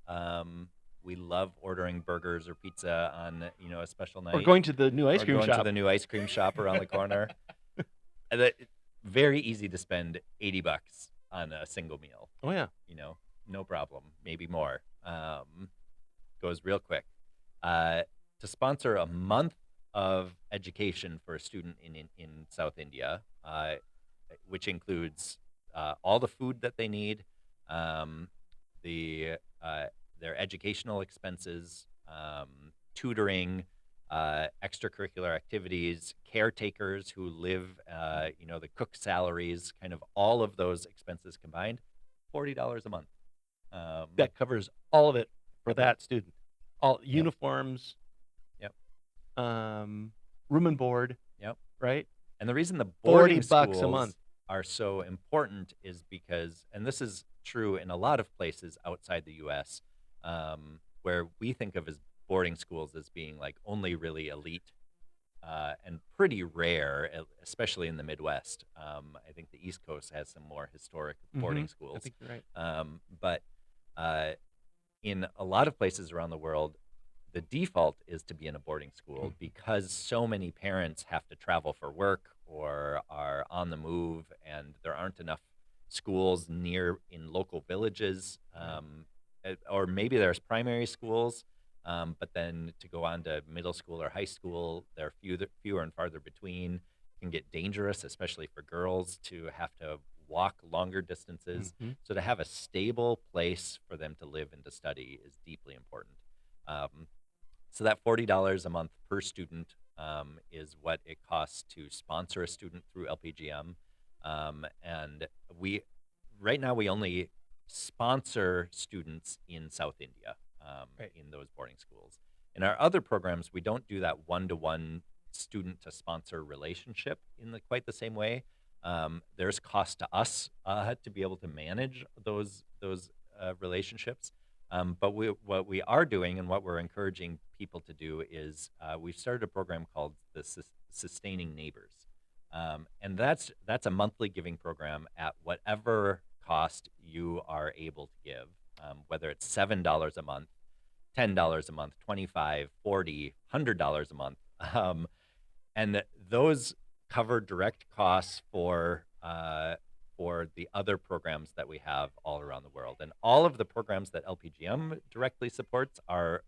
We love ordering burgers or pizza on a special Or night, going to the new ice or cream going to shop. the new ice cream shop around the corner. And very easy to spend $80 on a single meal. Oh yeah. No problem, maybe more. Goes real quick. To sponsor a month of education for a student in South India, which includes all the food that they need, um, the their educational expenses, tutoring, extracurricular activities, caretakers who live, the cook salaries, kind of all of those expenses combined, $40 a month. That covers all of it for Yep. that student. All Yep. uniforms, Yep. room and board, Yep. right? And the reason the 40 boarding bucks a month. schools are so important is because, and this is true in a lot of places outside the U.S., where we think of as boarding schools as being like only really elite and pretty rare, especially in the Midwest. I think the East Coast has some more historic boarding I schools. think you're right. But uh, in a lot of places around the world, the default is to be in a boarding school Mhm. because so many parents have to travel for work or are on the move, and there aren't enough schools near in local villages. Or maybe there's primary schools, but then to go on to middle school or high school, there are fewer and farther between. It can get dangerous, especially for girls, to have to walk longer distances. Mhm. So to have a stable place for them to live and to study is deeply important. Um, so that $40 a month per student is what it costs to sponsor a student through LPGM. And we, right now, we only sponsor students in South India, Right. in those boarding schools. In our other programs, we don't do that one-to-one student to sponsor relationship in quite the same way. There's cost to us to be able to manage those relationships. But what we are doing and what we're encouraging people to do is we've started a program called the Sustaining Neighbors, and that's a monthly giving program at whatever cost you are able to give, whether it's $7 a month, $10 a month, 25, 40, $100 a month. And those cover direct costs for the other programs that we have all around the world. And all of the programs that LPGM directly supports are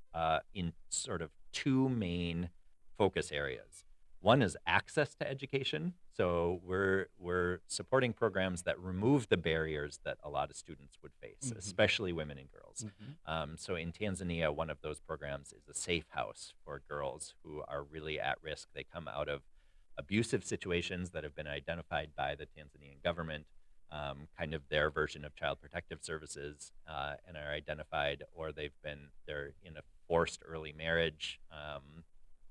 in sort of two main focus areas. One is access to education. So we're supporting programs that remove the barriers that a lot of students would face, Mhm. especially women and girls. Mhm. So in Tanzania, one of those programs is a safe house for girls who are really at risk. They come out of abusive situations that have been identified by the Tanzanian government, kind of their version of child protective services, and are identified, or they're in a forced early marriage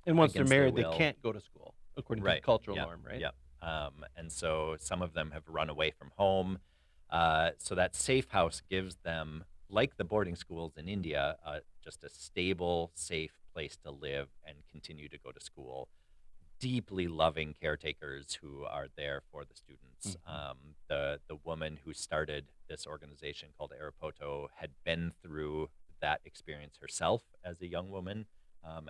And once they're against their married, they will. can't go to school according to the Right. cultural Yep. norm, right? Yep. And so some of them have run away from home. So that safe house gives them, like the boarding schools in India, just a stable, safe place to live and continue to go to school. Deeply loving caretakers who are there for the students. Mhm. The woman who started this organization called Arapoto had been through that experience herself as a young woman,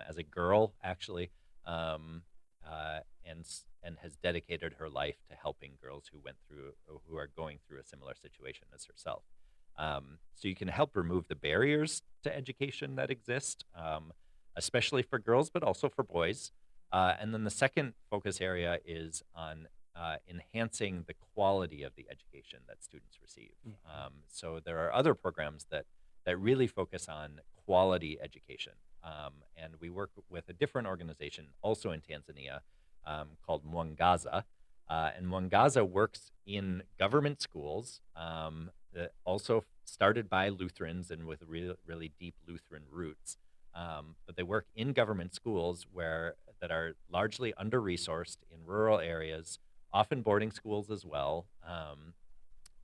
as a girl actually, um, and has dedicated her life to helping girls who are going through a similar situation as herself. So you can help remove the barriers to education that exist, especially for girls, but also for boys. And then the second focus area is on enhancing the quality of the education that students receive. Mhm. So there are other programs that really focus on quality education. And we work with a different organization also in Tanzania called Mwangaza. And Mwangaza works in government schools, that also started by Lutherans and with really deep Lutheran roots. But they work in government schools that are largely under-resourced in rural areas, often boarding schools as well.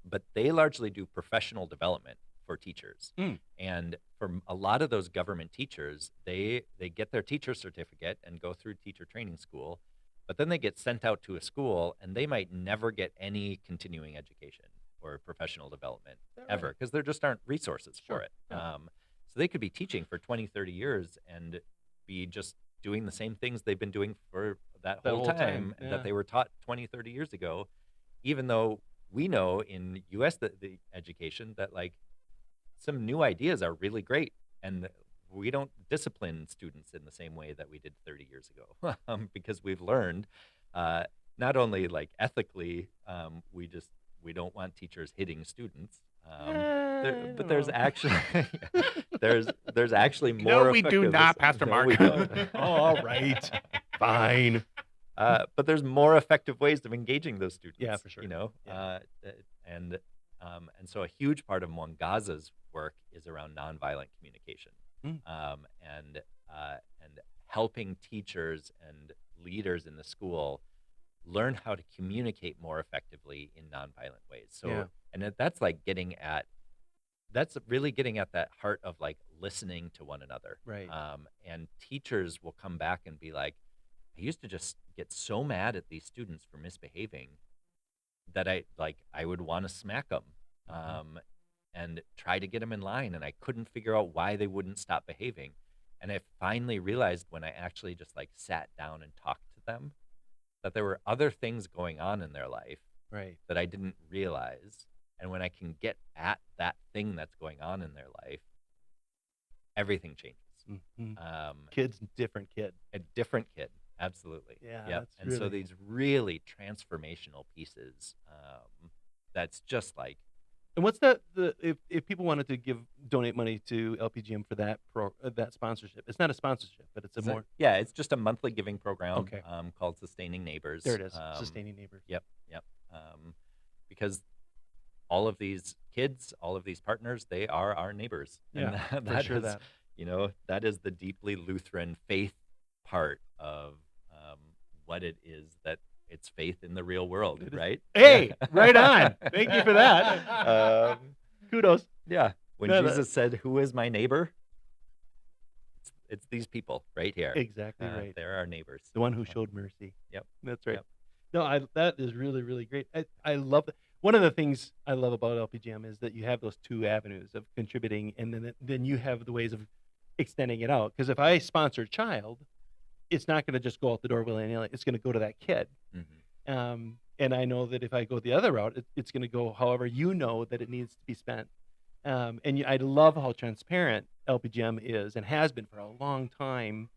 But they largely do professional development for teachers. Mm. And for a lot of those government teachers, they get their teacher certificate and go through teacher training school, but then they get sent out to a school and they might never get any continuing education or professional development Is that ever right? because there just aren't resources for Sure. it. Yeah. So they could be teaching for 20, 30 years and be just doing the same things they've been doing for that That whole whole time, time that yeah. they were taught 20, 30 years ago, even though we know in US the education that like some new ideas are really great, and we don't discipline students in the same way that we did 30 years ago, because we've learned, uh, not only like ethically, we don't want teachers hitting students, I but don't there's know. actually there's actually No, more we do effective. not, Pastor No, Mark. we don't. Oh, all right. Fine. But there's more effective ways of engaging those students. Yeah, for sure. You know, Yeah. and and so a huge part of Mwangaza's work is around nonviolent communication, Mm. and helping teachers and leaders in the school learn how to communicate more effectively in nonviolent ways. So, Yeah. and that's really getting at that heart of like listening to one another. Right. And teachers will come back and be like, I used to just get so mad at these students for misbehaving that I would want to smack them, and try to get them in line, and I couldn't figure out why they wouldn't stop behaving. And I finally realized when I actually just like sat down and talked to them that there were other things going on in their life Right. that I didn't realize. And when I can get at that thing that's going on in their life, everything changes. Mhm. Um, Kid's different kid. a different kid, absolutely. Yeah, Yep. that's And so really these really transformational pieces, that's just like, And what's that? If people wanted to donate money to LPGM for that sponsorship, it's not a sponsorship, but it's a more yeah, it's just a monthly giving program, Okay. called Sustaining Neighbors. there it is, sustaining neighbors. Yep, yep. Because all of these kids, all of these partners, they are our neighbors. And Yeah, for that sure is, that. that is the deeply Lutheran faith part of what it is that it's faith in the real world, It is- right? Hey, Yeah. right on. Thank you for that. Um, Kudos. yeah. When No, that- Jesus said, "Who is my neighbor?" It's these people right here. Exactly right. They're our neighbors. The one who showed mercy. Yep. That's right. Yep. No, that is really, really great. I love it. One of the things I love about LPGM is that you have those two avenues of contributing, and then you have the ways of extending it out. Because if I sponsor a child, it's not going to just go out the door willy-nilly. It's going to go to that kid. Mhm. And I know that if I go the other route, it's going to go however you know that it needs to be spent. I love how transparent LPGM is and has been for a long time,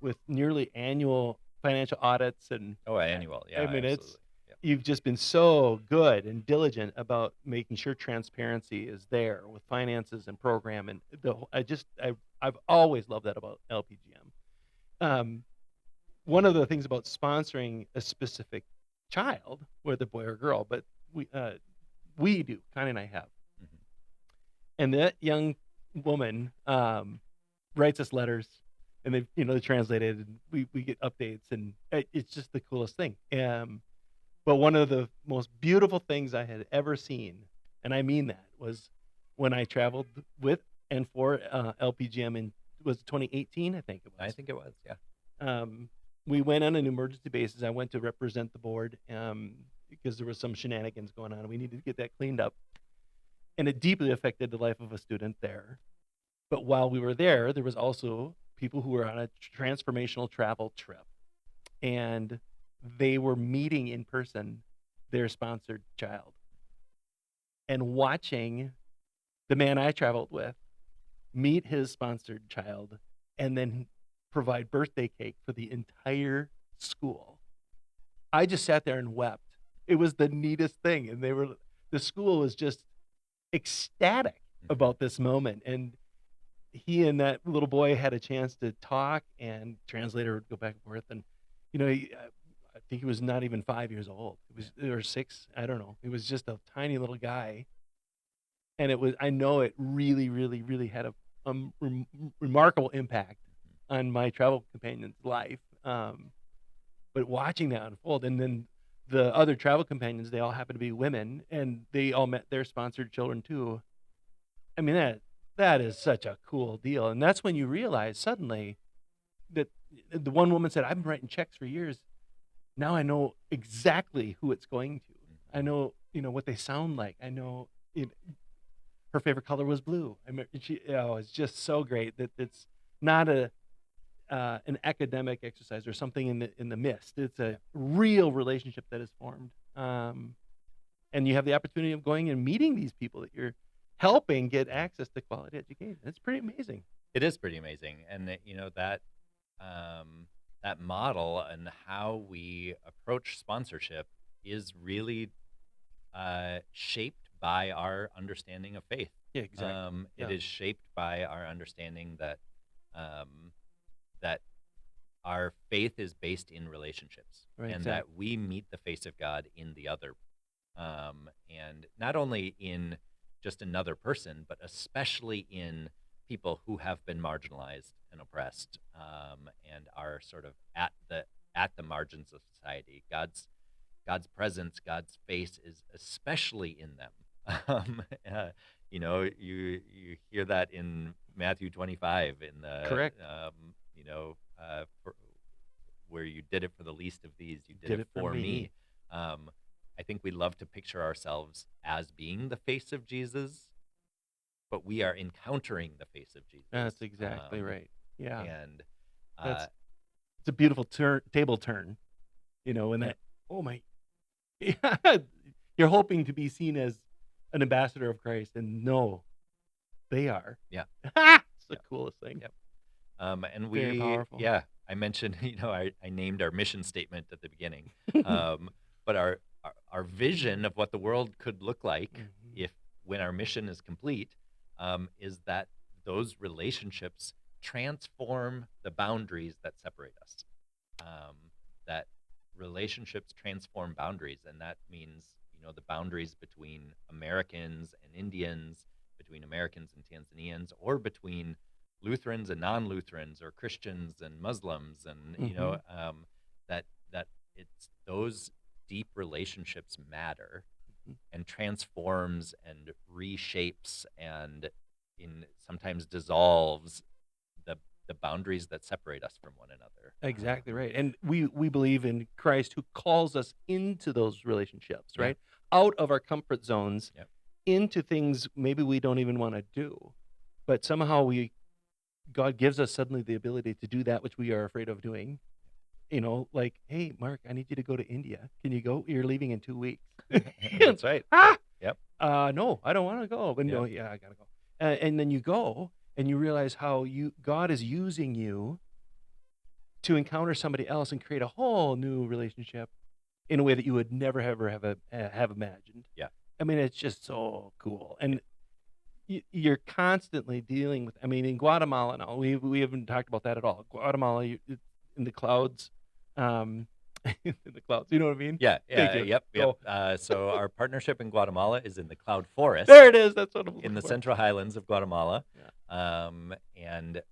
with nearly annual financial audits. And Oh, annual. Yeah, I mean, absolutely. Yep. you've just been so good and diligent about making sure transparency is there with finances and program. And I've always loved that about LPGM. One of the things about sponsoring a specific child, whether boy or girl, but we do, Connie and I have. Mhm. And that young woman writes us letters, and they translate it, and we get updates, and it's just the coolest thing. But one of the most beautiful things I had ever seen, and I mean that, was when I traveled with and for LPGM in, was it 2018, I think it was. I think it was. Yeah. We went on an emergency basis. I went to represent the board because there was some shenanigans going on, and we needed to get that cleaned up. And it deeply affected the life of a student there. But while we were there was also people who were on a transformational travel trip, and they were meeting in person their sponsored child, and watching the man I traveled with meet his sponsored child, and then provide birthday cake for the entire school. I just sat there and wept. It was the neatest thing, and the school was just ecstatic about this moment. And he and that little boy had a chance to talk, and translator would go back and forth. And I think he was not even 5 years old. It was or 6. I don't know. He was just a tiny little guy, and I know it really, really, really had a remarkable impact on my travel companion's life. But watching that unfold, and then the other travel companions, they all happen to be women, and they all met their sponsored children too. I mean, that is such a cool deal. And that's when you realize suddenly that the one woman said, "I've been writing checks for years. Now I know exactly who it's going to. I know, what they sound like. I know her favorite color was blue." I mean, it's just so great that it's not an academic exercise or something in the mist. It's a real relationship that is formed, and you have the opportunity of going and meeting these people that you're helping get access to quality education. It's pretty amazing. It is pretty amazing, and that model and how we approach sponsorship is really shaped by our understanding of faith. Yeah, exactly. It is shaped by our understanding that that our faith is based in relationships, Right, and exactly. that we meet the face of God in the other, and not only in just another person, but especially in people who have been marginalized and oppressed, and are sort of at the margins of society. God's presence, God's face is especially in them. You hear that in Matthew 25 in the Correct. where you did it for the least of these, you did Did it it for for me. me. I think we love to picture ourselves as being the face of Jesus, but we are encountering the face of Jesus. That's exactly right. Yeah. And That's it's a beautiful table turn, and Yeah. that, oh my, yeah, you're hoping to be seen as an ambassador of Christ, and no, they are. Yeah. It's the Yep. coolest thing. Yep. And Very powerful. I mentioned, I named our mission statement at the beginning. But our vision of what the world could look like Mhm. when our mission is complete, is that those relationships transform the boundaries that separate us. That relationships transform boundaries, and that means, the boundaries between Americans and Indians, between Americans and Tanzanians, or between Lutherans and non-Lutherans, or Christians and Muslims, and that it's those deep relationships matter, Mhm. and transforms and reshapes and sometimes dissolves the boundaries that separate us from one another. Exactly right. And we believe in Christ who calls us into those relationships, Yeah. right? Out of our comfort zones, Yep. into things maybe we don't even want to do. But somehow God gives us suddenly the ability to do that which we are afraid of doing. Like, hey, Mark, I need you to go to India. Can you go? You're leaving in 2 weeks. That's right. Ah! Yep. No, I don't want to go. But no, yeah, I gotta go. And then you go, and you realize how God is using you to encounter somebody else and create a whole new relationship in a way that you would never ever have imagined. Yeah. I mean, it's just so cool, and you're constantly dealing with. I mean, in Guatemala now, we haven't talked about that at all. Guatemala, in the clouds, in the clouds. You know what I mean? Yeah. Thank you. Yep. Go. So our partnership in Guatemala is in the Cloud Forest. There it is. That's what I'm looking In the for. Central Highlands of Guatemala. Yeah. And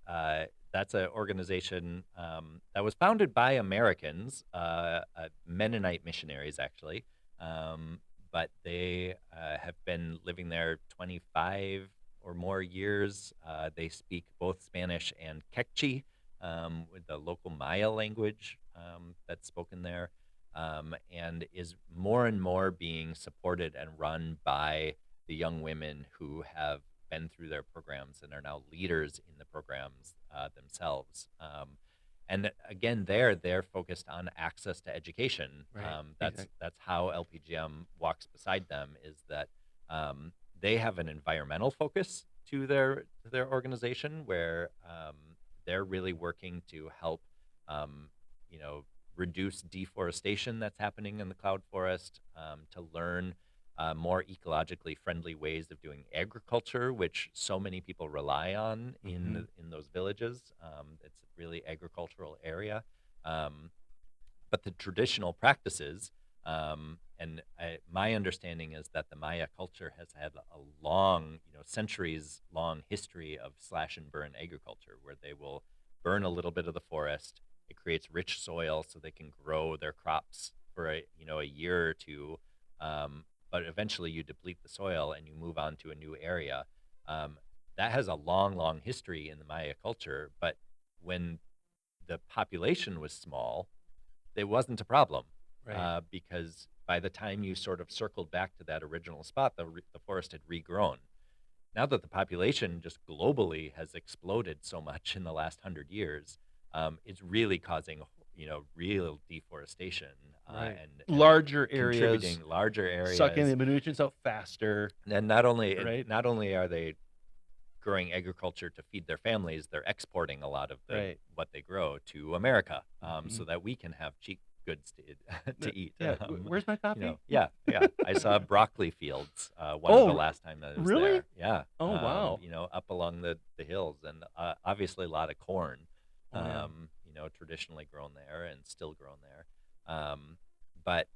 that's an organization that was founded by Americans, Mennonite missionaries, actually. But they have been living there 25 or more years. They speak both Spanish and Quechua, with the local Maya language that's spoken there, and is more and more being supported and run by the young women who have been through their programs and are now leaders in the programs themselves. And again, they're focused on access to education. Right. That's Exactly. that's how LPGM walks beside them. Is that they have an environmental focus to their organization, where they're really working to help, reduce deforestation that's happening in the cloud forest, to learn more ecologically friendly ways of doing agriculture, which so many people rely on in those villages. It's a really agricultural area, but the traditional practices, my understanding is that the Maya culture has had a long, centuries-long history of slash and burn agriculture, where they will burn a little bit of the forest. It creates rich soil so they can grow their crops for a year or two. But eventually you deplete the soil and you move on to a new area. That has a long, long history in the Maya culture. But when the population was small, it wasn't a problem, Right. because by the time you sort of circled back to that original spot, the forest had regrown. Now that the population just globally has exploded so much in the last 100 years, it's really causing real deforestation, Right. and Larger areas, contributing larger areas, sucking the nutrients out faster. and not only Right. not only are they growing agriculture to feed their families, they're exporting a lot of Right. what they grow to America, so Mhm. that we can have cheap goods to eat. Yeah. Where's my coffee? Yeah. I saw broccoli fields one of the last time that I was really? there. Yeah. Oh, wow. Up along the hills, and obviously a lot of corn. Oh, yeah. Traditionally grown there and still grown there. But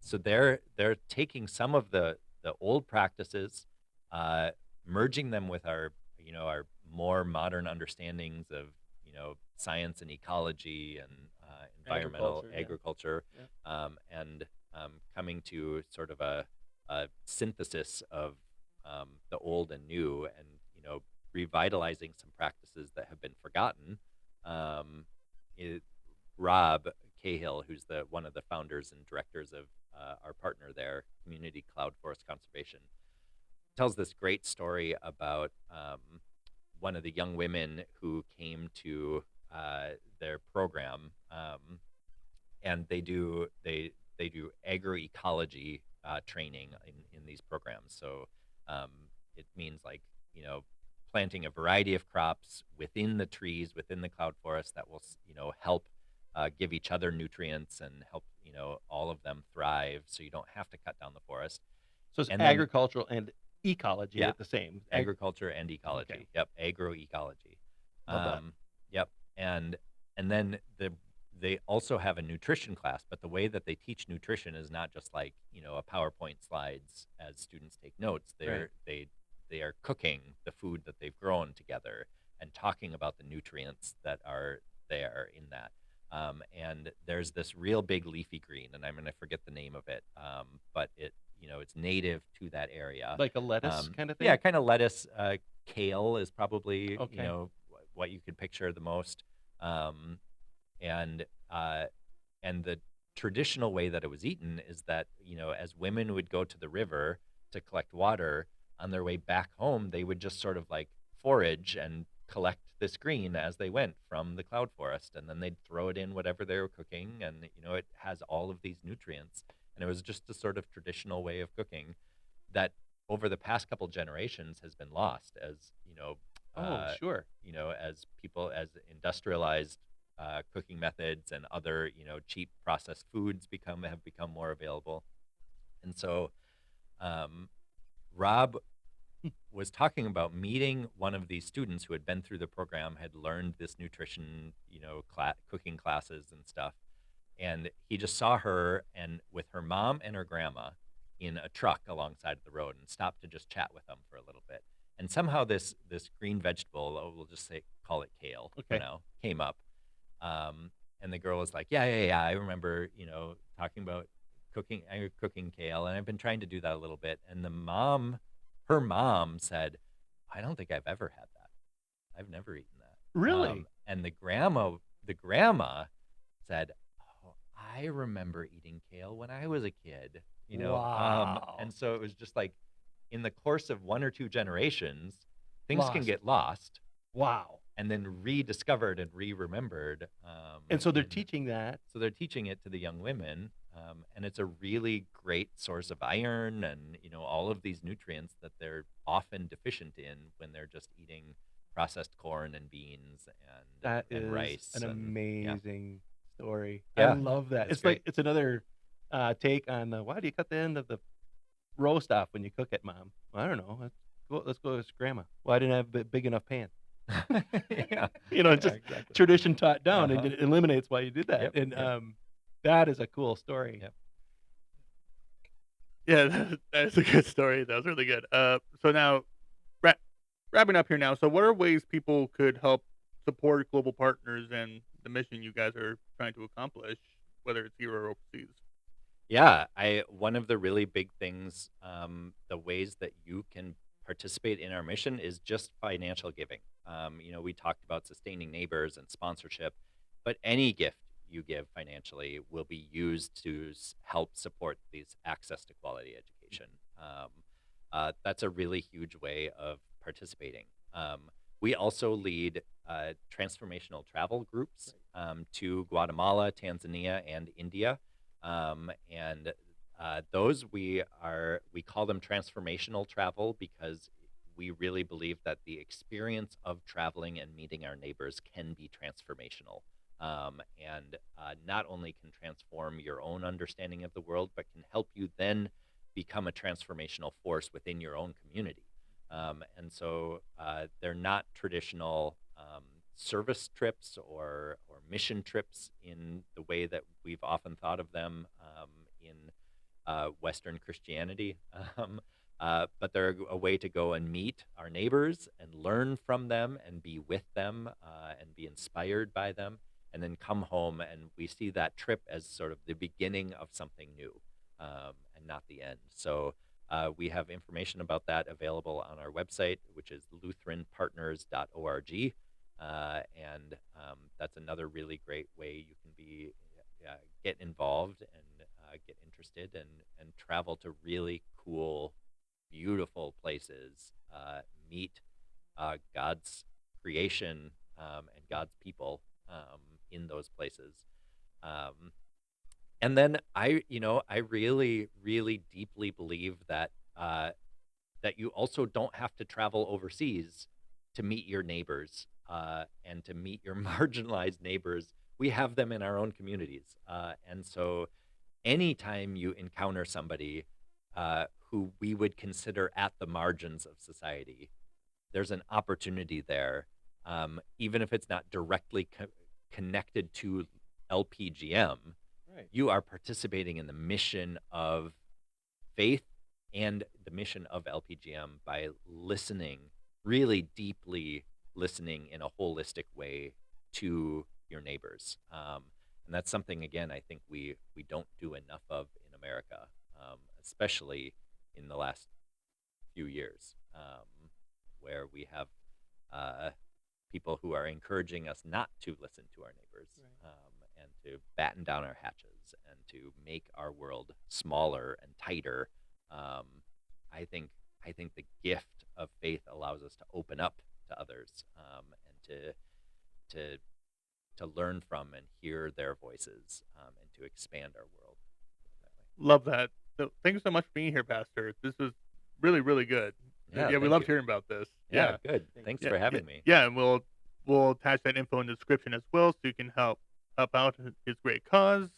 so they're taking some of the old practices, merging them with our more modern understandings of science and ecology and environmental agriculture, and coming to sort of a synthesis of the old and new, and revitalizing some practices that have been forgotten. Rob Cahill, who's the one of the founders and directors of our partner there, Community Cloud Forest Conservation, tells this great story about one of the young women who came to their program, and they do agroecology training in these programs. So um, it means like planting a variety of crops within the trees within the cloud forest that will help give each other nutrients and help all of them thrive. So you don't have to cut down the forest. So it's And then agricultural and ecology yeah, at the same. agriculture and ecology. Okay. Yep, agroecology. Love that. Yep, and then they also have a nutrition class, but the way that they teach nutrition is not just like a PowerPoint slides as students take notes. They are cooking the food that they've grown together and talking about the nutrients that are there in that. And there's this real big leafy green, and I'm going to forget the name of it, but it's native to that area. Like a lettuce kind of thing? Yeah, kind of lettuce. Kale is probably Okay. what you could picture the most. Um, and the traditional way that it was eaten is that as women would go to the river to collect water, on their way back home they would just sort of like forage and collect this green as they went from the cloud forest, and then they'd throw it in whatever they were cooking, and it has all of these nutrients, and it was just a sort of traditional way of cooking that over the past couple generations has been lost as Sure. as industrialized cooking methods and other cheap processed foods have become more available. And so Rob was talking about meeting one of these students who had been through the program, had learned this nutrition cooking classes and stuff, and he just saw her and with her mom and her grandma in a truck alongside of the road and stopped to just chat with them for a little bit. And somehow this green vegetable, we'll just call it kale for Okay. now, came up. And the girl was like, yeah, I remember, talking about cooking kale, and I've been trying to do that a little bit. And her mom said, I don't think I've ever had that. I've never eaten that. Really? And the grandma said, oh, I remember eating kale when I was a kid, Wow. and so it was just like in the course of one or two generations, things can Lost. get lost Wow. and then rediscovered and re-remembered. And so they're teaching that. So they're teaching it to the young women, and it's a really great source of iron and all of these nutrients that they're often deficient in when they're just eating processed corn and beans That and is rice. an and, yeah. amazing story. Yeah, I love that. it's It's like great. it's another take on why do you cut the end of the roast off when you cook it, Mom? Well, I don't know. Let's go with Grandma. Well, I didn't have a big enough pan. Yeah, Just exactly. tradition taught down, and Uh-huh. it eliminates why you did that. Yep, And yep. that is a cool story. Yep. Yeah, that's a good story. That was really good. So now, wrap, wrapping up here now. So, what are ways people could help support global partners and the mission you guys are trying to accomplish, whether it's here or overseas? Yeah, one of the really big things, the ways that you can participate in our mission is just financial giving. We talked about sustaining neighbors and sponsorship, but any gift you give financially will be used to help support these access to quality education. That's a really huge way of participating. We also lead transformational travel groups to Guatemala, Tanzania, and India. And those we call them transformational travel because we really believe that the experience of traveling and meeting our neighbors can be transformational, and not only can transform your own understanding of the world, but can help you then become a transformational force within your own community. And so they're not traditional service trips or mission trips in the way that we've often thought of them in Western Christianity. But they're a way to go and meet our neighbors and learn from them and be with them and be inspired by them, and then come home. And we see that trip as sort of the beginning of something new and not the end. So we have information about that available on our website, which is lutheranpartners.org. And that's another really great way you can be be get involved and get interested and travel to really cool, beautiful places, meet God's creation and God's people in those places. Um, and then I really, really deeply believe that that you also don't have to travel overseas to meet your neighbors and to meet your marginalized neighbors. We have them in our own communities, and so anytime you encounter somebody who we would consider at the margins of society, there's an opportunity there, even if it's not directly connected to LPGM. Right. You are participating in the mission of faith and the mission of LPGM by listening, really deeply listening in a holistic way to your neighbors. And that's something, again, I think we don't do enough of in America, especially in the last few years, where we have people who are encouraging us not to listen to our neighbors, Right. and to batten down our hatches and to make our world smaller and tighter. I think the gift of faith allows us to open up to others, and to learn from and hear their voices, and to expand our world that way. Love that. So thank you so much for being here, Pastor. This was really, really good. Yeah, Yeah, we thank loved you. hearing about this. Yeah, Yeah. good. Thank Thanks Yeah, for yeah, having me. yeah, and we'll attach that info in the description as well, so you can help out his great cause.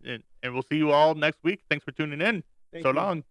And we'll see you all next week. Thanks for tuning in. Thank So you. long.